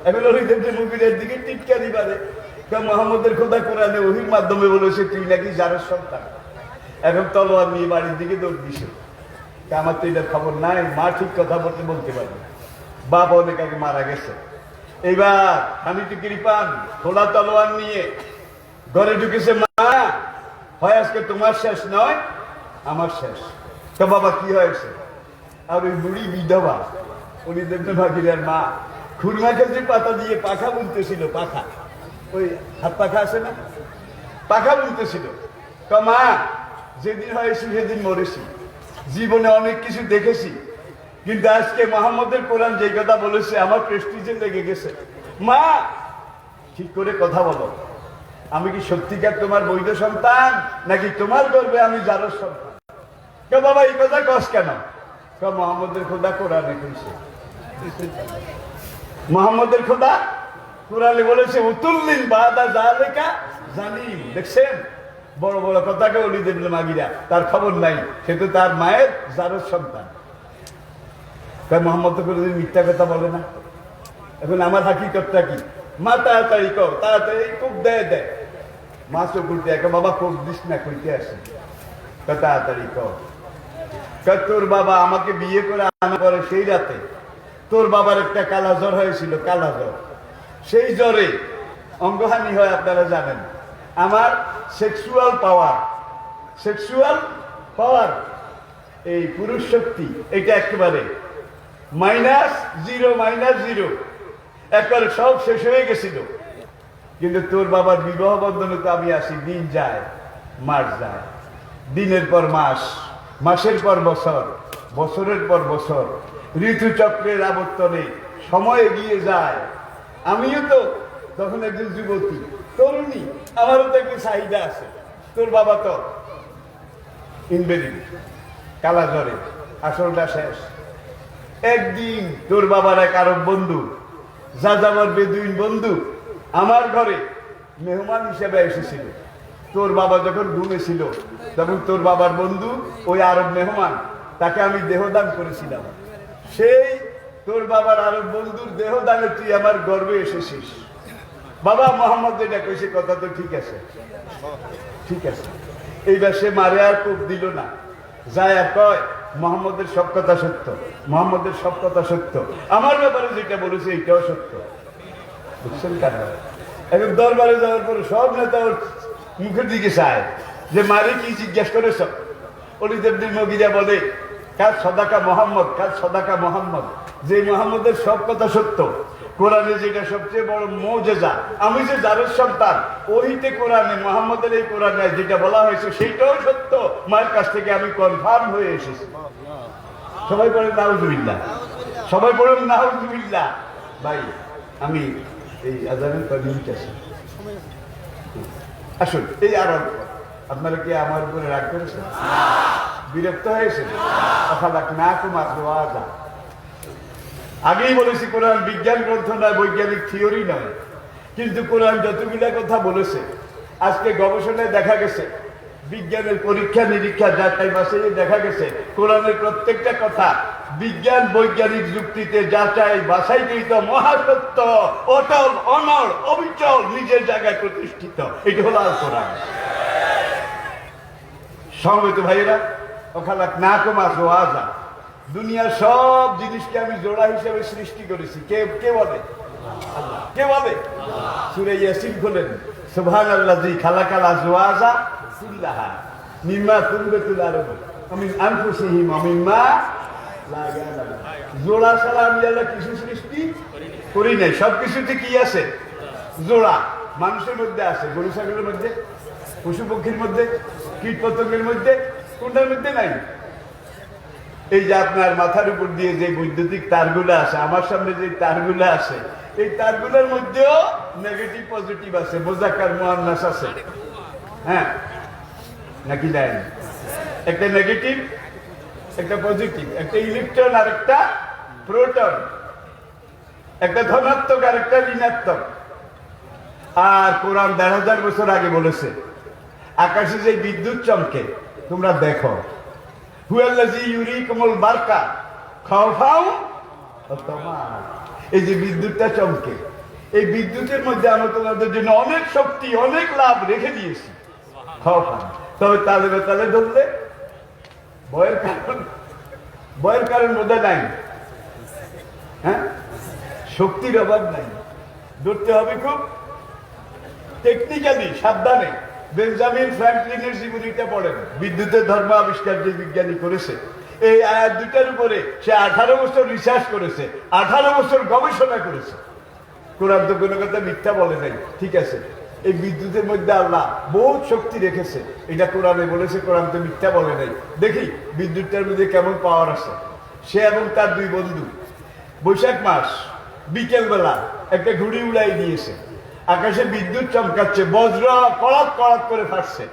এখন ওলিদ ইবনে মাগিরার দিকে টিটকারি বাড়ে, কারণ মোহাম্মদের খোদা কোরআনে ওহীর মাধ্যমে বলেছে তুই নাকি জারজ সন্তান। এখন তলোয়ার নিয়ে বাড়ির দিকে দৌড় দিছে। আমার তো এটার খবর নাই, মা ঠিক কথা বলতে পারবে, বাবা অনেক আগে মারা গেছে। এইবার আমি তো কৃপান খোলা তলোয়ার নিয়ে ঘরে ঢুকেছে। মা হয় আজকে তোমার শেষ নয় আমার শেষ। তো বাবা কি হয়েছে? আর ওই বুড়ি বিধবা ওলিদ ইবনে মাগিরার মা খুরমা খেজুর পাতা দিয়ে পাখা বুনতেছিল, পাখা, ওই হাত পাখা আছে না, পাখা বুনতেছিল। মা যেদিন হয়েছি সেদিন মরেছি, জীবনে অনেক কিছু দেখেছি, কিন্তু আজকে মোহাম্মদের কোরআন যে কথা বলেছে আমার প্রেস্টিজে লেগে গেছে। মা ঠিক করে কথা বলো, আমি কি সত্যিকার তোমার বৈধ সন্তান নাকি তোমার গর্বে আমি জারজ সন্তান? বাবা এই কথা কস কেন? মোহাম্মদের খোদা কোরআনে কইছে, মোহাম্মদের খোদা কোরআনে বলেছে উতুল্লিন বাদা যালিকা জানিম। দেখছেন বড় বড় কথাকে ওলিদ ইবনে মাগিরা, তার খবর নাই, সে তো তার মায়ের জারজ সন্তান। তাই মোহাম্মদ তো কোনোদিন মিথ্যা কথা বলে না। এখন আমার হাকিকতটা কি? মা তাড়াতাড়ি কর, তাড়াতাড়ি কোপ দেয় দেয়। মা চকুরতে একে বাবা কোপ দিস না, কইতে আসে তাড়াতাড়ি কর। তোর বাবা আমাকে বিয়ে করে আনা করে সেই রাতে তোর বাবার একটা কালা জ্বর হয়েছিল, কালা জ্বর। সেই জ্বরে অঙ্গহানি হয় আপনারা জানেন। আমার সেক্সুয়াল পাওয়ার এই পুরুষ শক্তি এটা একেবারে -0 একবারে সব শেষ হয়ে গেছিল। কিন্তু তোর বাবার বিবাহ বন্ধনে তো আমি আসি, দিন যায় মাস যায়, দিনের পর মাস, মাসের পর বছর, বছরের পর বছর, ঋতুচক্রের আবর্তনে সময় এগিয়ে যায়। আমিও তো তখন একজন যুবতী তরুণী, আমারও তো একটু চাহিদা আছে। তোর বাবা তো ইনভেরিড কালা জ্বরে, আসলটা শেষ। একদিন তোর বাবার এক আরব বন্ধু, যাযাবর বেদুইন বন্ধু আমার ঘরে মেহমান হিসেবে এসেছিল। তোর বাবা যখন ঘুমেছিল তখন তোর বাবার বন্ধু ওই আরব মেহমান, তাকে আমি দেহদান করেছিলাম। সেই তোর বাবার আরব বন্ধুর দেহদানে তুই আমার গর্বে এসেছিস। বাবা মোহাম্মদ যেটা কইছে কথা তো ঠিক আছে, ঠিক আছে। এইবার সে মারে আর কোপ দিল না, যায় আর কয় মোহাম্মদের সব কথা সত্য, মোহাম্মদের সব কথা সত্য, আমার ব্যাপারে যেটা বলেছে এটাও সত্য। বুঝছেন কেন? এখন দরবারে যাওয়ার পরে সব নেতা ওর মুখের দিকে চায় যে মারে কি জিজ্ঞাসা করেছ? অলিদেবদিন মগিরা বলে কাজ সদাকা মোহাম্মদ, কাজ সদাকা মোহাম্মদ, যে মোহাম্মদের সব কথা সত্য। কোরআনে যেটা সবচেয়ে বড় মুজিজা, আমি যে জারের সন্তান, ওইতে কোরআনে মোহাম্মদের এই কোরআনে যেটা বলা হয়েছে সেইটাও সত্য। মায়ের কাছ থেকে আমি কনফার্ম হয়ে এসেছি। সবাই বলেন নাউজুবিল্লাহ, সবাই বলেন নাউজুবিল্লাহ। ভাই আমি এই আজানের কদিন আছে, আসুন এই আর আপনারা কি আমার উপরে রাগ করেছেন? বিরক্ত হয়েছেন? আগেই বলেছি কোরআন বিজ্ঞান গ্রন্থ নয়, বৈজ্ঞানিক থিওরি নয়। কিন্তু কোরআন যতগুলা কথা বলেছে, আজকে গবেষণায় দেখা গেছে, বিজ্ঞানের পরীক্ষা নিরীক্ষা যাচাই বাছাই দেখা গেছে, কোরআনের প্রত্যেকটা কথা বিজ্ঞান বৈজ্ঞানিক যুক্তিতে যাচাই বাছাইকৃত মহাসত্য, অটল অনড় অবিচল নিজের জায়গায় প্রতিষ্ঠিত। এটি হলো আল কোরআন। সমবেত ভাইয়েরা, ওখালাক না কমাস ওয়াজা, দুনিয়ার সব জিনিসকে আমি জোড়া হিসেবে সৃষ্টি করেছি। কে বলে? কে বলে? সূরা ইয়াসিন খোলেন, সুবহানাল্লাযী খালাকাল আজওয়াজা কুল্লাহা মিম্মা তুনবিতুল আরদ মিন আনফুসিহিম ওয়া মিম্মা লা ইয়ালামুন। জোড়া ছাড়া আমি আল্লাহ কিছু সৃষ্টি করি নাই। সবকিছুতে কি আছে? জোড়া। মানুষের মধ্যে আছে, গরু ছাগলের মধ্যে, পশু পক্ষীর মধ্যে, কীট পতঙ্গের মধ্যে, কোনটার মধ্যে নাই? এই যে আপনার মাথার উপর দিয়ে যে বৈদ্যুতিক তারগুলো আছে, আমার সামনে যে তারগুলো আছে, এই তারগুলোর মধ্যেও নেগেটিভ পজিটিভ আছে, মুযাক্কার মুআন্নাস আছে। হ্যাঁ নাকি দেন? একটা নেগেটিভ একটা পজিটিভ, একটা ইলেকট্রন আর একটা প্রোটন, একটা ধনাত্মক আর একটা ঋণাত্মক। আর কোরআন ১,৫০০ বছর আগে বলেছে আকাশে যে বিদ্যুৎ চমকে তোমরা দেখো, হুয়াল্লাযী ইউরিকুমুল বারকা খাওফাও ওয়া তামাআ। এই যে বিদ্যুৎটা চমকে, এই বিদ্যুতের মধ্যে আমরা তোমাদের জন্য অনেক শক্তি অনেক লাভ রেখে দিয়েছি। খাওফান, তবে তালে বেতালে ধরলে ভয়ের কারণ বোধহয় নাই। হ্যাঁ, শক্তির অভাব নাই, ধরতে হবে খুব টেকনিক্যালি, সাবধানে। বেঞ্জামিন ফ্র্যাঙ্কলিনের জীবনীটা পড়েন, বিদ্যুতের ধর্ম আবিষ্কার যে বিজ্ঞানী করেছে, এই আয়াত দুটার উপরে সে 18 বছর রিসার্চ করেছে, 18 বছর গবেষণা করেছে। কোরআন তো কোনো কথা মিথ্যা বলে নাই, ঠিক আছে? এই বিদ্যুতের মধ্যে আল্লাহ বহুত শক্তি রেখেছে, এটা কোরআনে বলেছে, কোরআন তো মিথ্যা বলে নাই। দেখি বিদ্যুৎটার মধ্যে কেমন পাওয়ার আছে। সে এবং তার দুই বন্ধু বৈশাখ মাস বিকেলবেলা একটা ঘুড়ি উড়াই দিয়েছে, আকাশে বিদ্যুৎ চমকাচ্ছে, বজ্র কড়াক কড়াক করে ফাটছে,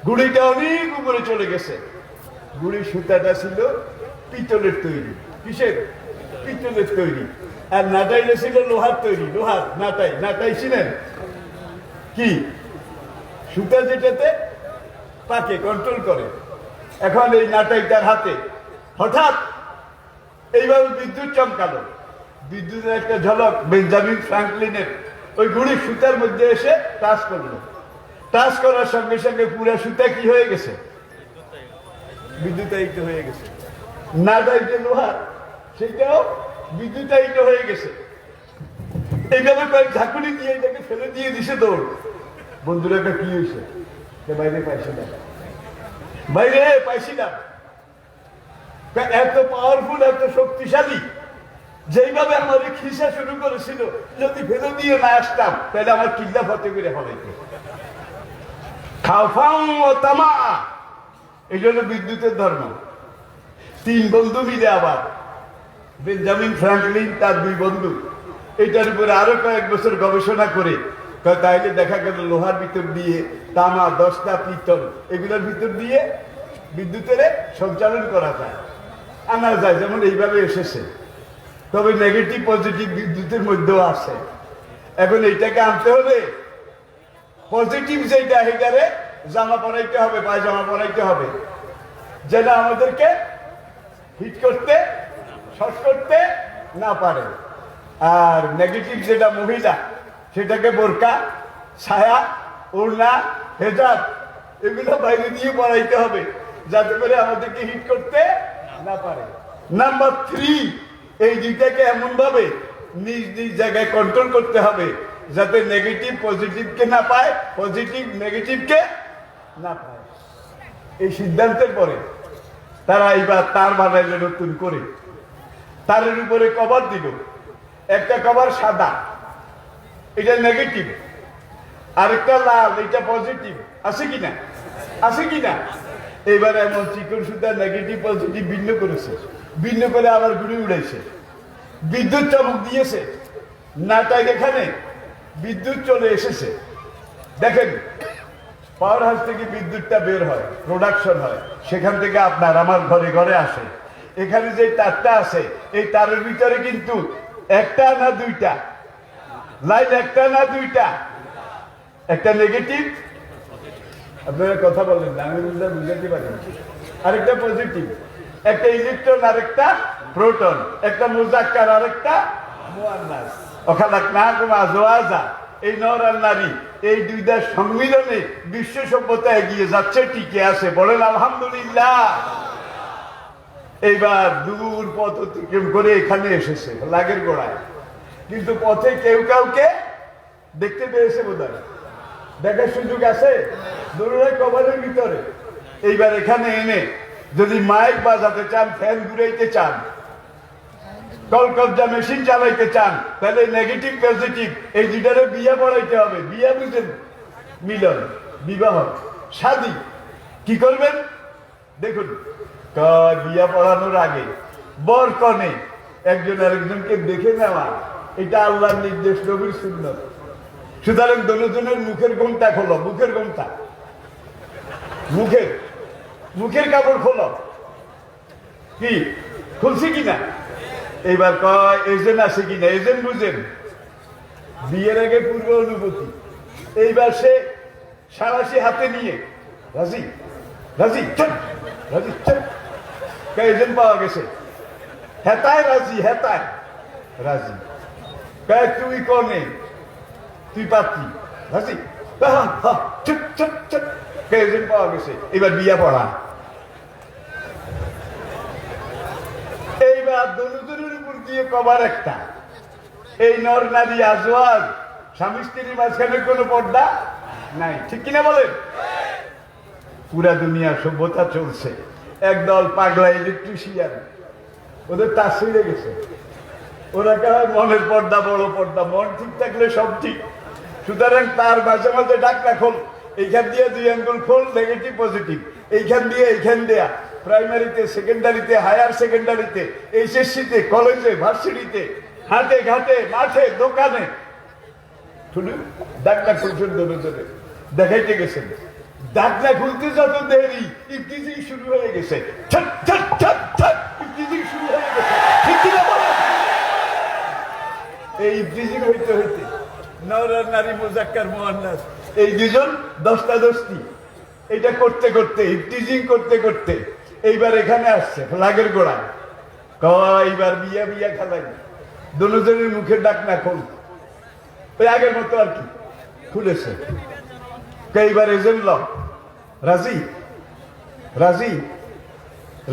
ঘুড়িটা অনেক উপরে চলে গেছে। ঘুড়ির সুতাটা ছিল পিতলের তৈরি। কিসের? পিতলের তৈরি। আর নাটাইটা ছিল লোহার তৈরি, লোহার নাটাই। নাটাই ছিলেন কি? সুতা যেটাতে পাকে কন্ট্রোল করে। এখন এই নাটাই তার হাতে, হঠাৎ এইভাবে বিদ্যুৎ চমকালো। বিদ্যুতের একটা ঝলক বেঞ্জামিন ফ্রাঙ্কলিনের ওই ঘুড়ি সুতার মধ্যে এসে টাচ করলো। টাচ করার সঙ্গে সঙ্গে পুরা সুতা কি হয়ে গেছে? বিদ্যুতায়িত হয়ে গেছে। নাটাই যে লোহা সেটাও বিদ্যুতায়িত হয়ে গেছে। এইভাবে কয়েক ঝাঁকুনি দিয়ে এটাকে ফেলে দিয়ে দিছে দৌড়। বন্ধুরা এটা কি হয়েছে? বাইরে পাইছি না, বাইরে পাইছি না। এত পাওয়ারফুল, এত শক্তিশালী, যেইভাবে আমাদের খিসা শুরু করেছিল, যদি ফেলে দিয়ে না আসতাম তাহলে আমার কিল্লা ফতে করে হলাইতো। খাওয়াও ও তামা, এই জন্য বিদ্যুতের ধর্ম। তিন বন্ধু মিলে আবার বেঞ্জামিন ফ্রাঙ্কলিন তার দুই বন্ধু এটার উপরে আরো কয়েক বছর গবেষণা করে তাইলে দেখা গেল লোহার ভিতর দিয়ে তামা, দশটা পিতল, এগুলোর ভিতর দিয়ে বিদ্যুতের সঞ্চালন করা যায়, আনা যায়, যেমন এইভাবে এসেছে। তবে নেগেটিভ পজিটিভ বিদ্যুতের মধ্যেও আছে। এখন এইটাকে আনতে হলে পজিটিভ যেটা এটারে জামা পরাইতে হবে, পায়জামা পরাইতে হবে, যেটা আমাদেরকে হিট করতে, শর্ট করতে না পারে। আর নেগেটিভ যেটা মহিলা, সেটাকে বোরকা, ছায়া, ওড়না, হেজাব এগুলো বাইরে দিয়ে পরাইতে হবে, যাতে করে আমাদেরকে হিট করতে না পারে। নাম্বার 3, এই দুইটাকে এমন ভাবে নিজ নিজ জায়গায় কন্ট্রোল করতে হবে যাতে নেগেটিভ পজিটিভকে না পায়, পজিটিভ নেগেটিভকে না পায়। এই সিদ্ধান্তের পরে তারা এইবার তার বানাইলে নতুন করে, তারের উপরে কভার দিল। একটা কভার সাদা, এটা নেগেটিভ, আরেকটা লাল, এটা পজিটিভ। আছে কিনা? আছে কিনা? এবার এমন চিকন সুতা নেগেটিভ পজিটিভ ভিন্ন করেছে, ভিন্ন করে আবার ঘুরে উড়াইছে, বিদ্যুৎ চমক দিয়েছে। নাটাই এখানে বিদ্যুৎ চলে এসেছে। দেখেন, পাওয়ার হাউস থেকে বিদ্যুৎটা বের হয়, প্রোডাকশন হয়, সেখান থেকে আপনার আমার ঘরে ঘরে আসে। এখানে যে তারটা আছে, এই তারের ভিতরে কিন্তু একটা না দুইটা লাইন, একটা না দুইটা, একটা নেগেটিভ, আপনারা কথা বলেন না, আমি বুঝাতে পারি, আরেকটা পজিটিভ, একটা ইলেকট্রন আরেকটা প্রোটন, একটা মুজাক্কার আরেকটা মুআন্নাস। ওখালাকনাকুম আজওয়াজা, এই নর আর নারী, এই দুইটার সম্মিলনে বিশ্ব সভ্যতা এগিয়ে যাচ্ছে, টিকে আছে। বলেন আলহামদুলিল্লাহ। এইবার দূর পথ অতিক্রম করে এখানে এসেছে লাগের গোড়ায়, কিন্তু পথে কেউ কাউকে দেখতে পেয়েছে বোধহয়, দেখার সুযোগ আছে দূরে কভারের ভিতরে। এইবার এখানে এনে যদি মাইক বাজাতে চান, ফ্যান ঘুরাইতে চান, কলকবজা মেশিন চালাইতে চান, তাহলে নেগেটিভ পজিটিভ এই দুটারে বিয়া পড়াইতে হবে। বিয়া বুঝেন? মিলন, বিবাহ, শাদী। কি করবেন দেখুন, বিয়া পড়ানোর আগে বর কনে একজন আরেকজনকে দেখে নেওয়া, এটা আল্লাহর নির্দেশ, নবীর সুন্নাত। সুতরাং দুজনের মুখের ঘোমটা খোলো, মুখের ঘোমটা, মুখের কাপড় খোলো। কি খুলছি কিনা? এইবার কয় এজেন্ট আছে কিনা? এজেন্ট বুঝেন, বিয়ের আগে পূর্ব অনুভূতি। এইবার সে সারাশি হাতে নিয়ে রাজি রাজি রাজি, এজেন্ট পাওয়া গেছে, হেতায় রাজি, হেতায় রাজি। তুই কনে, তুই পাত্রী, রাজি, এজেন্ট পাওয়া গেছে। এবার বিয়া পড়া। এইবার দনুদনের উপর দিয়ে কভার একটা, এই নর নারী আজওয়াজ, স্বামী স্ত্রীর মাঝখানে কোনো পর্দা নাই। ঠিক কিনা বলেন? পুরা দুনিয়া সভ্যতা চলছে। একদল পাগলা ইলেকট্রিশিয়ান, ওদের তার ছিঁড়ে গেছে। ওরা কেন মনের পর্দা, বড় পর্দা, মন ঠিক থাকলে সব ঠিক। সুতরাং তার মাঝে মাঝে ডাকটা খোল, এইখান দিয়ে 2 আঙ্গুল খোল, নেগেটিভ পজিটিভ, এইখান দিয়ে এইখান দেয়া, প্রাইমারিতে, সেকেন্ডারিতে, হায়ার সেকেন্ডারিতে, এইচএসসিতে, কলেজে, ভার্সিটিতে, হাটে ঘাটে, মাঠে, দোকানে, ডাকটা খুলছেন ধরে ধরে দেখাইতে গেছেন। ডাকটা খুলতে যত দেরি, ইফতিজিং শুরু হয়ে গেছে, ইফতিজিং শুরু হয়ে গেছে। ঠিক কিনা বলেন? এই ইফতিজিং হইতে হইতে নর আর নারী, মুজাক্কার, মুআন্নাস, এই দুজন দশটা দশটি, এটা করতে করতে, ইফতিজিং করতে করতে এইবার এখানে আসছে লাগের গোড়ায়। এইবার বিয়া বিয়া খেলাই দুজনের মুখের ডাক না খোল, ওই আগের মতো আর কি খুলেছে। এইবার এজেন্ট ল রাজি রাজি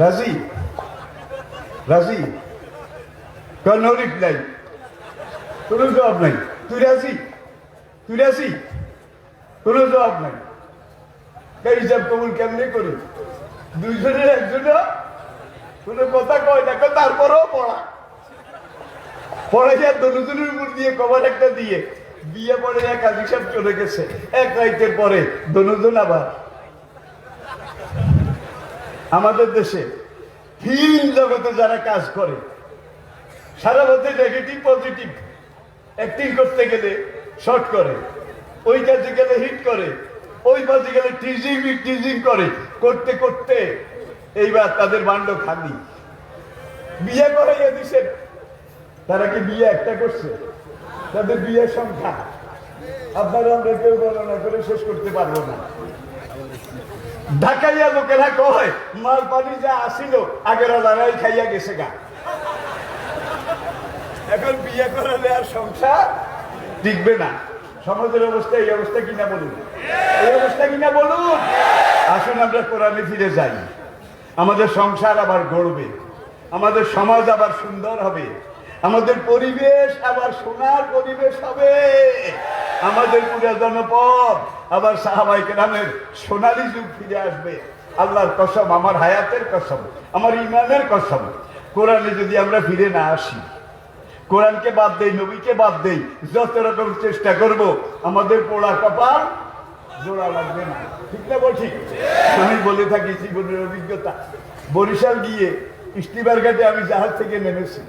রাজি রাজি, কোনো রিপ্লাই, কোনো জবাব নাই। তুই রাজি, তুই রাজি, কোনো জবাব নাই। হিসাব কবুল কেমনি করি? দুইজনের একজনও কোনো কথা কয় না, তারপরেও পড়াইয়া দুজনের উপর দিয়ে কভার একটা দিয়ে বিয়ে পরে এক কাজী সাহেব চলে গেছে। এক রাইতের পরে দুজন আবার আমাদের দেশে ফিল্ম জগতে যারা কাজ করে সারা বছর নেগেটিভ পজিটিভ অ্যাক্টিং করতে গেলে শর্ট করে, ওই কাজে গেলে হিট করে, ওই কাজে গেলে টিজিং করে, করতে করতে এইবার তাদের বান্ড খালি বিয়ে করাইয়া দিছে। তারা কি বিয়ে একটা করছে? তাদের বিয়ের সংখ্যা আপনারা আমরা কেউ গণনা করে শেষ করতে পারবো না। ঢাকাইয়া লোকেরা কয় মাল পানি যা আসিল আগের লড়াই খাইয়া গেছে গা। এখন বিয়ে করালে আর সংসার টিকবে না। সমাজের অবস্থা এই অবস্থা কিনা বলুন, এই অবস্থা কিনা বলুন। আসুন আমরা কোরআনে ফিরে যাই, আমাদের সংসার আবার গড়বে, আমাদের সমাজ আবার সুন্দর হবে, আমাদের পরিবেশ আবার সোনার পরিবেশ হবে, আমাদের পুরা জনপদ আবার সাহাবায়ে কেরামের সোনালী যুগ ফিরে আসবে। আল্লাহর কসম, আমার হায়াতের কসম, আমার ইমানের কসম, কোরআনে যদি আমরা ফিরে না আসি, কোরআনকে বাদ দেই, নবীকে বাদ দেই, যত রকম চেষ্টা করব আমাদের পোড়া কপাল জোড়া লাগবে না। ঠিক না বল? ঠিক। আমি বলে থাকি জীবনের অভিজ্ঞতা। বরিশাল গিয়ে স্টিমার ঘাটে আমি জাহাজ থেকে নেমেছি,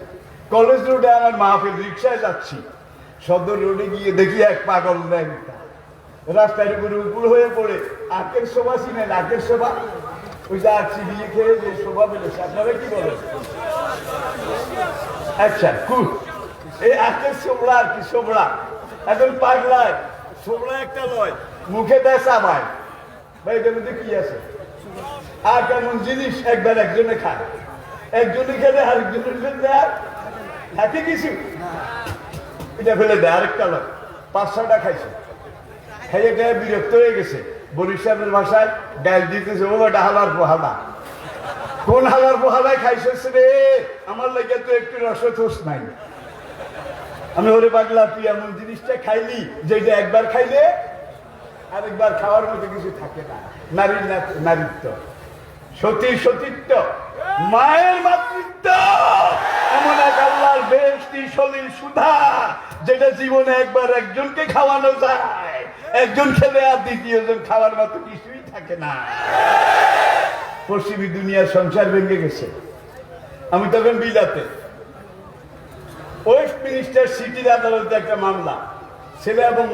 কলেজ রোডে আমার মাহফিল, রিক্সায় যাচ্ছি, সদর রোডে গিয়ে দেখি এক পাগল ল্যাংটা রাস্তার উপরে উপর হয়ে পড়ে আখের শোভা, চিনেন আখের শোভা? ওই যে আর চিবিয়ে খেয়ে যে শোভা পেলেছে, আপনারা কি বলেন? আচ্ছা, এই আখের সোবড়া আর কি, সোবড়া এখন পাগলায় সোবড়া একটা লয়, মুখে দেয় চাবায়। ভাই এটার মধ্যে কি আছে? আর কেমন জিনিস একবার একজনে খায়, একজনে খেলে আরেকজনের দেয় হাতে কিছু, এটা ফেলে দেয় আরেকটা লয়। 5-6টা খাইছে, খাইয়ে খাইয়ে বিরক্ত হয়ে গেছে। বরিশালের ভাষায় ডাল দিতেছে, ও এটা হালার পোহালা। কোন হালার পোহালায় খাইছিস রে? আমার লাগে তো একটু রসথোস নাই। আমি ওরে পাগলা, তুই এমন জিনিসটা খাইলি যেটা একবার খাইলে আরেকবার খাওয়ার মতো কিছু থাকে না। নারীর নারীত্ব, সতীর সতীত্ব, মায়ের মাতৃত্ব এমন এক আল্লাহর বেহেশতি সলিল সুধা, যেটা জীবনে একবার একজনকে খাওয়ানো যায়, একজন খেলে আর দ্বিতীয়জন খাওয়ার মতো কিছুই থাকে না। পশ্চিমী দুনিয়ার সংসার ভেঙে গেছে। আমি তখন বিলাতে ওয়েস্টমিনিস্টার সিটির আদালতে একটা মামলা, ছেলে এবং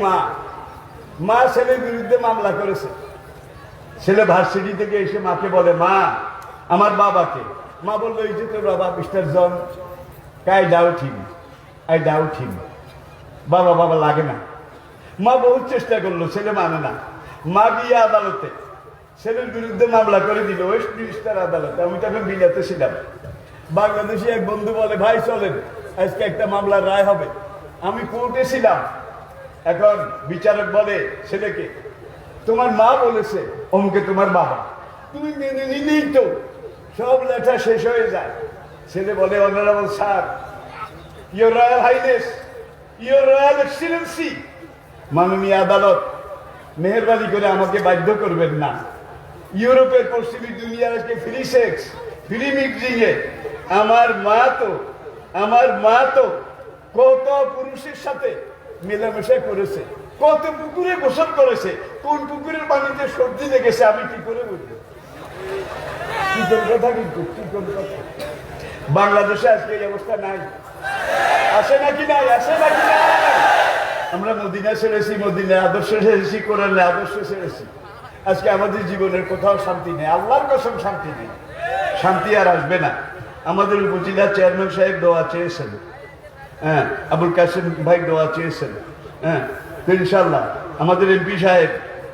মা ছেলের বিরুদ্ধে মামলা করেছে। ছেলে ভার্সিটি থেকে এসে মাকে বলে, মা আমার বাবাকে। মা বললো, এই যে তোর বাবা মিস্টার জন, আই ডাউট হিম। বাবা লাগে না। মা বহুত চেষ্টা করলো, ছেলে মানে না। মা গিয়ে আদালতে ছেলের বিরুদ্ধে মামলা করে দিল, ওয়েস্টমিনিস্টার আদালতে। আমি তখন বিলাতে ছিলাম। বাংলাদেশি এক বন্ধু বলে, ভাই চলেন আজকে একটা মামলার রায় হবে। আমি কোর্টে ছিলাম। এখন বিচারক বলে ছেলেকে, তোমার মা বলেছে অমুকে তোমার বাবা, তুমি মেনে নিলেই তো সব লেখা শেষ হয়ে যায়। ছেলে বলে, honourable sir, your royal highness, your royal excellency, মাননীয় আদালত, মেহেরবানি করে আমাকে বাধ্য করবেন না। ইউরোপের পশ্চিমী দুনিয়ার আজকে ফ্রি সেক্স, ফ্রি মিক্সিং এ আমার মা তো কত পুরুষের সাথে মেলামেশা করেছে, কত পুকুরে গোসল করেছে, কোন পুকুরের পানিতে সর্দি লেগেছে আমি কি করে বলবো? কি কথা, কিন্তু কি কথা। বাংলাদেশে আজকে এই অবস্থা নাই, আসে নাকি নাই? আসে নাকি নাই? আমরা মদিনা ছেড়েছি, মদিনার আদর্শ ছেড়েছি, কোরআনের আদর্শ ছেড়েছি। আজকে আমাদের জীবনের কোথাও শান্তি নেই, আল্লাহর কসম শান্তি নেই। শান্তি আর আসবে না। আমাদের উপজেলা চেয়ারম্যান সাহেব দোয়া চেয়েছেন, হ্যাঁ, আবুল কাসেম ভাই দোয়া চেয়েছেন, হ্যাঁ, তো ইনশাল্লাহ আমাদের এমপি সাহেব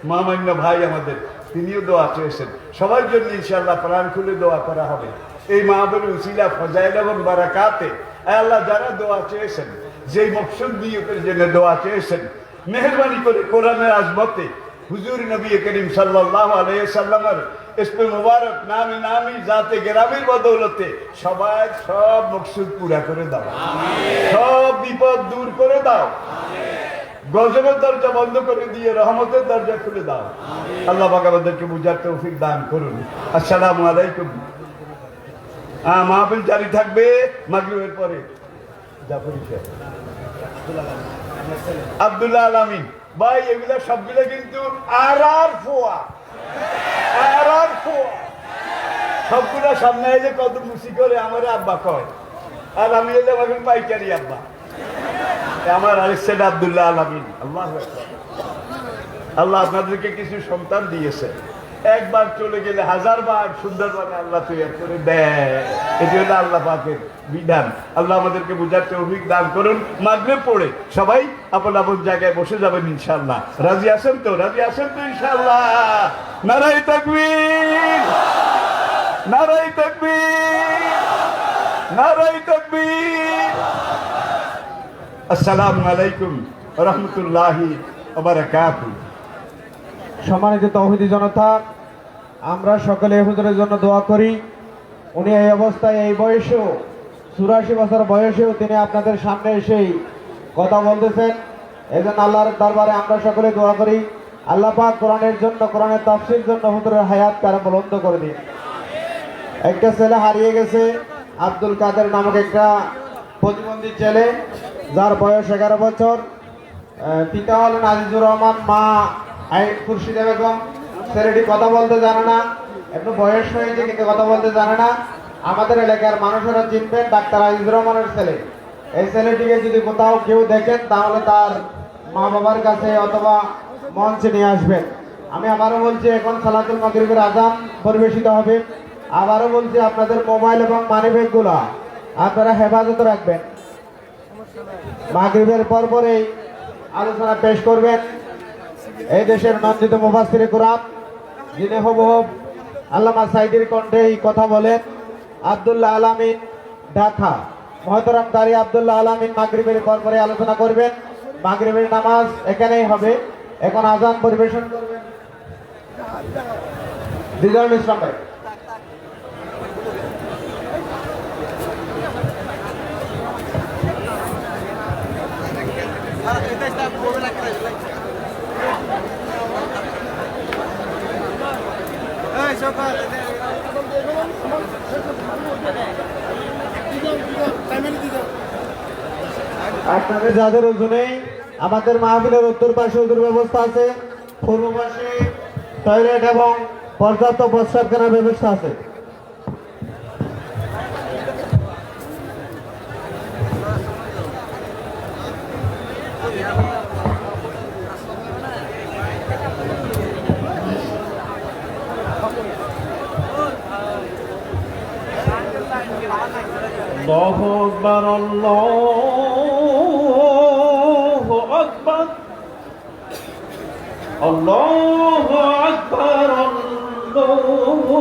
মহামান্য ভাই আমাদের, তিনিও দোয়া চেয়েছেন। সবার জন্য ইনশাল্লাহ প্রাণ খুলে দোয়া করা হবে। এই মাহফিল উসিলা ফজাইল এবং বারাকাতে আল্লাহ যারা দোয়া চেয়েছেন, যেই মকসুদ নিয়তের জন্য দোয়া চেয়েছেন, মেহরবানি করে কোরআনের আজমতে হুজুর নবী করিম সাল্লাল্লাহু আলাইহি সাল্লামের ইসমে মুবারক নামে নামি জাতে গেরামের বদৌলতে সবাই সব মকসুদ পুরা করে দাও, সব বিপদ দূর করে দাও, গজবের দরজা বন্ধ করে দিয়ে রহমতের দরজা খুলে দাও। আল্লাহ পাক আমাদেরকে বুঝার তৌফিক দান করুন। আসসালামু আলাইকুম। মাহফিল জারি থাকবে মাগরিবের পরে। জাফরি সাহেব, আব্দুল্লাহ আলামিন ভাই, এগুলা সবগুলো কিন্তু আর ফোয়া সবগুলা সামনে এলে কত মুসি করে আমার আব্বা কয়, আর আমি এলে এখন পাইকারি আব্বা। আমার আরেক ছেলে আব্দুল্লাহ আলামিন। আল্লাহ আপনাদেরকে কিছু সন্তান দিয়েছে, একবার চলে গেলে হাজারবার সুন্দরভাবে আল্লাহ তৈরি করে দেয়। এটি হলো আল্লাহ পাকের বিধান। আল্লাহ আমাদেরকে বুঝার তৌফিক দান করুন। মাগরিব পড়ে সবাই আপন আপন জায়গায় বসে যাবেন ইনশাআল্লাহ। রাজি আছেন তো? রাজি আছেন তো ইনশাআল্লাহ? নারায়ে তাকবীর, নারায়ে তাকবীর, নারায়ে তাকবীর। আসসালামু আলাইকুম ওয়া রাহমাতুল্লাহি ওয়া বারাকাতুহু। সম্মানিত তৌহিদি জনতা, আমরা সকলে হুজুরের জন্য দোয়া করি। উনি এই অবস্থায়, এই বয়সেও, 84 বছর বয়সেও তিনি আপনাদের সামনে এসেই কথা বলতেছেন। এই জন্য আল্লাহর দরবারে আমরা সকলে দোয়া করি, আল্লাহ পাক কোরআনের জন্য, কোরআনের তাফসীরের জন্য হুজুরের হায়াত কারে বুলন্দ করে দিন। একটা ছেলে হারিয়ে গেছে, আব্দুল কাদের নামক একটা প্রতিবন্ধী ছেলে, যার বয়স 11 বছর। পিতা হলেন আজিজুর রহমান, মা খুরশিদা বেগম। ছেলেটি কথা বলতে জানে না, একটু বয়স হয়েছে কিন্তু কথা বলতে জানে না। আমাদের এলাকার মানুষেরা চিনবেন ডাক্তার আজিজুর রহমানের ছেলে। এই ছেলেটিকে যদি কোথাও কেউ দেখেন তাহলে তার মা বাবার কাছে অথবা মঞ্চে নিয়ে আসবেন। আমি আবারও বলছি, এখন সালাতুল মাগরিবের আযান পরিবেশিত হবে। আবারও বলছি, আপনাদের মোবাইল এবং মানিব্যাগগুলো আপনারা হেফাজতে রাখবেন। মাগরিবের পরপরেই আলোচনা পেশ করবেন এই দেশের নন্দিত মুফাসসিরে কুরআন, যিনি হুবহুব আল্লামা সাঈদীর কণ্ঠে কথা বলেন, আব্দুল্লাহ আলামিন, ঢাকা। মহতরম কারি আব্দুল্লাহ আলামিন মাগরিবের পরপরে আলোচনা করবেন। মাগরিবের নামাজ এখানেই হবে। এখন আযান পরিবেশন করবেন দিদারুল ইসলাম ভাই। আপনাদের যাদের ওজনেই আমাদের মাহফিলের উত্তর পাশে উত্তর ব্যবস্থা আছে, পূর্ব পাশে টয়লেট এবং পর্যাপ্ত প্রস্রাবখানার ব্যবস্থা আছে। আল্লাহু আকবার, আল্লাহু আকবার, আল্লাহু আকবার, আল্লাহু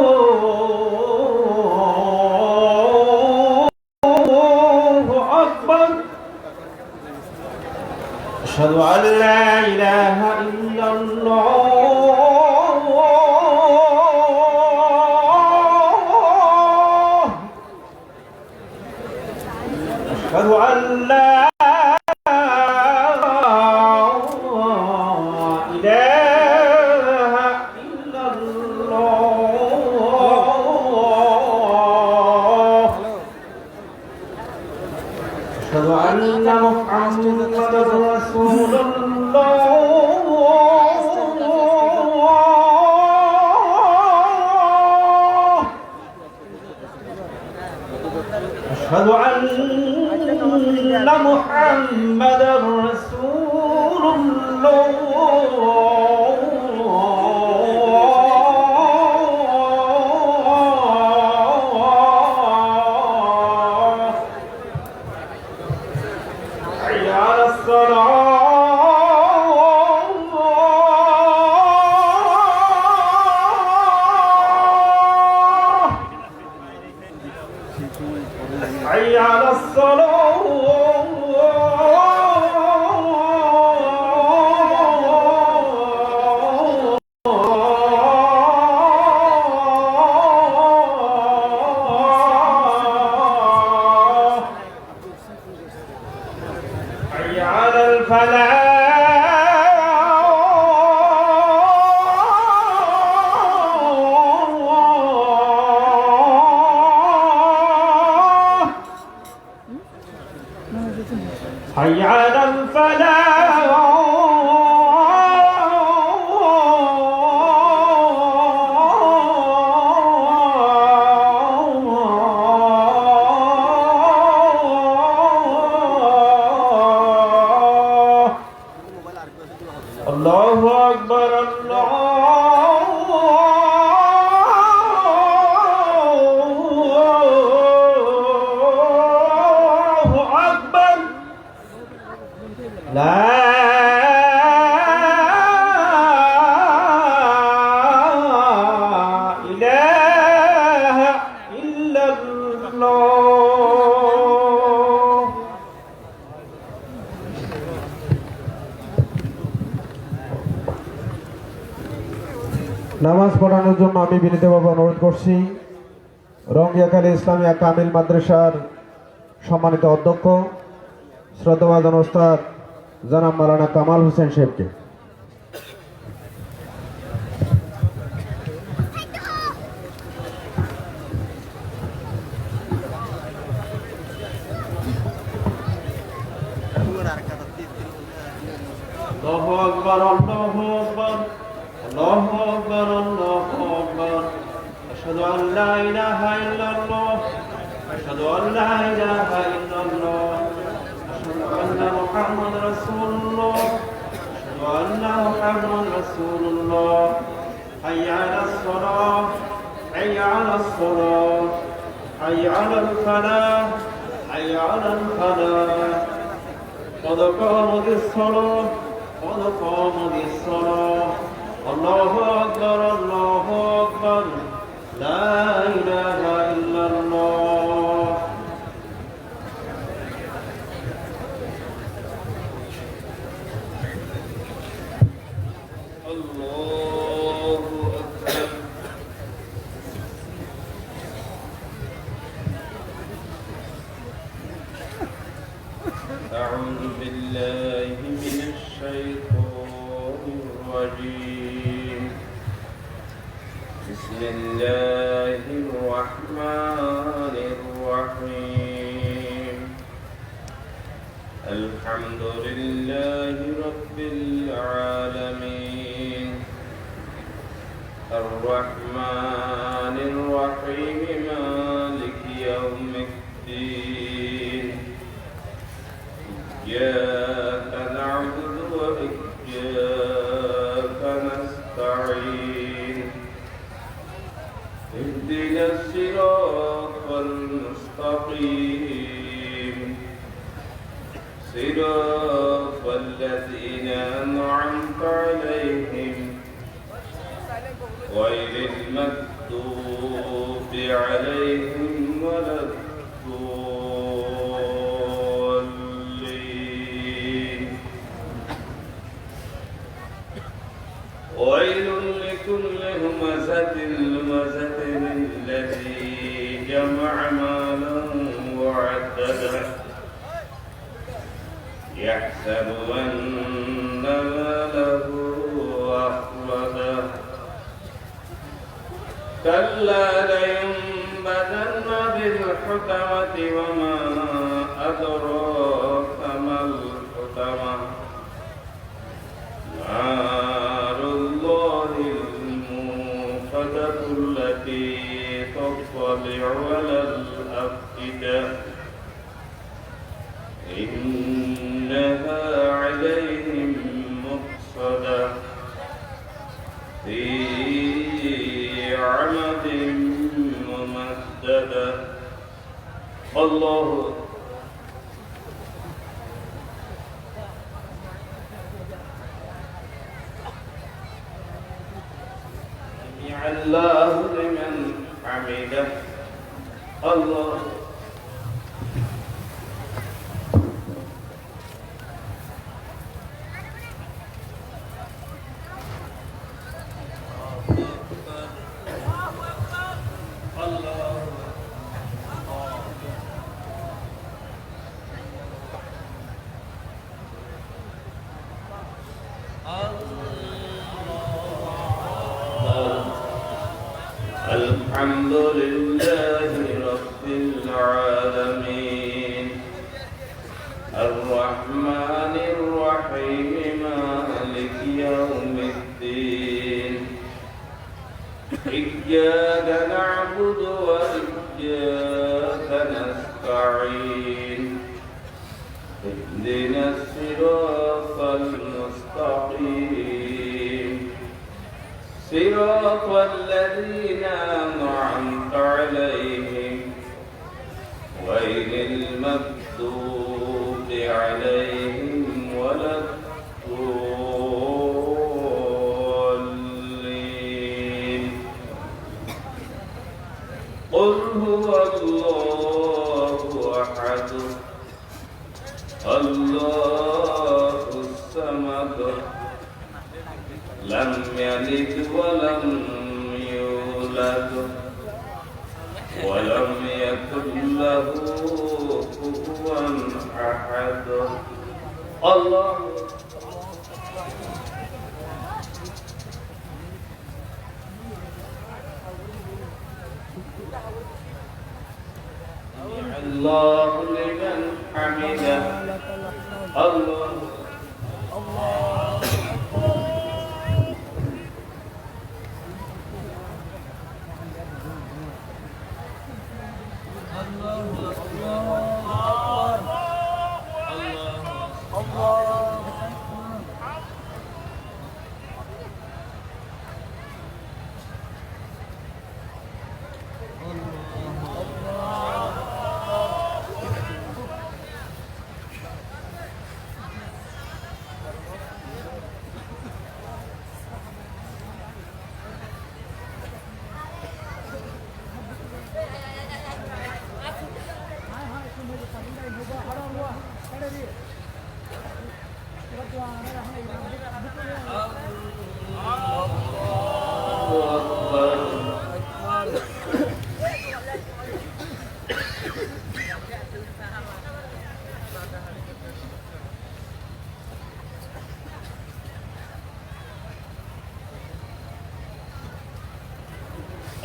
আকবার। আশহাদু আল লা ইলাহা ইল্লাল্লাহ। أشهد أن لا إله إلا الله. أشهد أن محمدا رسول الله. أشهد أن محمدا رسول الله. حي على الصلاة. حي على الفلاح الله أكبر الله أكبر لا إله إلا الله নামাজ পড়ানোর জন্য আমি বিনীতভাবে অনুরোধ করছি রঙ্গিয়াখালী ইসলামিয়া কামিল মাদ্রাসার সম্মানিত অধ্যক্ষ শ্রদ্ধাভাজন ওস্তাদ জনাব মাওলানা কামাল হোসেন সাহেবকে। الله أكبر الله أكبر الله أكبر الله أكبر أشهد أن لا إله إلا الله أشهد أن لا إله إلا الله أشهد أن محمد رسول الله أشهد أن محمد رسول الله حي على الصلاة حي على الصلاة حي على الفلاح حي على الفلاح قد قامت الصلاة قد قامت الصلاة الله أكبر الله أكبر لا إله إلا الله الله أكبر أعوذ بالله من الشيطان الرجيم بسم الله الرحمن الرحيم الحمد لله رب العالمين الرحمن الرحيم مالك يوم الدين إياك نعبد وإياك نستعين اهدنا الصراط المستقيم صراط الذين أنعمت عليهم غير المغضوب عليهم ولا الضالين ويل لكل همزة لمزة الذي جمع مالا وعدده يحسب أن ماله أخلده كلا لينبذن بالحطمة وما أدراك ما الحطمة نار الله الموقدة التي تطلع على الأفئدة إنها عليهم مؤصدة في عمد ممددة الله سمع الله لمن حمده الله الحمد لله رب العالمين الرحمن إياك نعبد وإياك نستعين اهدنا الصراط المستقيم صراط الذين أنعمت عليهم غير المغضوب عليهم ولا الضالين قل هو الله أحد الله الصمد لم يلد ولم يولد ولم يكن له كفوا أحد الله الله لمن حمده الله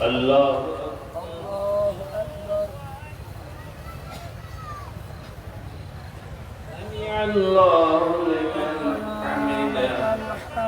الله سمع الله لمن حمده الله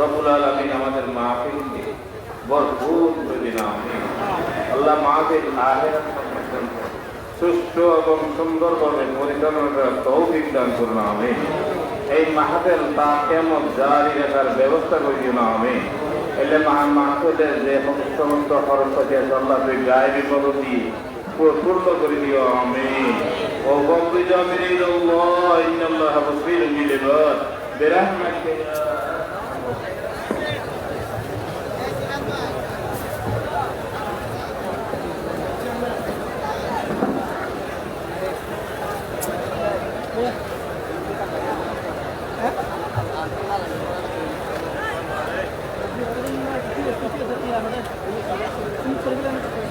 রব্বুল আলামিন আমাদের মাহফিলকে ভরপুর করে দিন আমিন। আল্লাহ মাহফিল আখিরাত পর্যন্ত সুষ্ঠু এবং সুন্দরভাবে পরিচালনা করার তৌফিক দান করুন আমিন। এই মাহফিল তা কেমন জারি রাখার ব্যবস্থা করে দিন আমিন। এলে মাহফিলের যে সমস্ত খরচ আছে আল্লাহ তুই গায়েবী পদ্ধতি পূর্ণ করে দিও আমিন। ও বন্ধু জামিল আল্লাহ ইন্নাল্লাহ বাসীরুম বিল ইবাদ বিরহমাতিকা Gracias.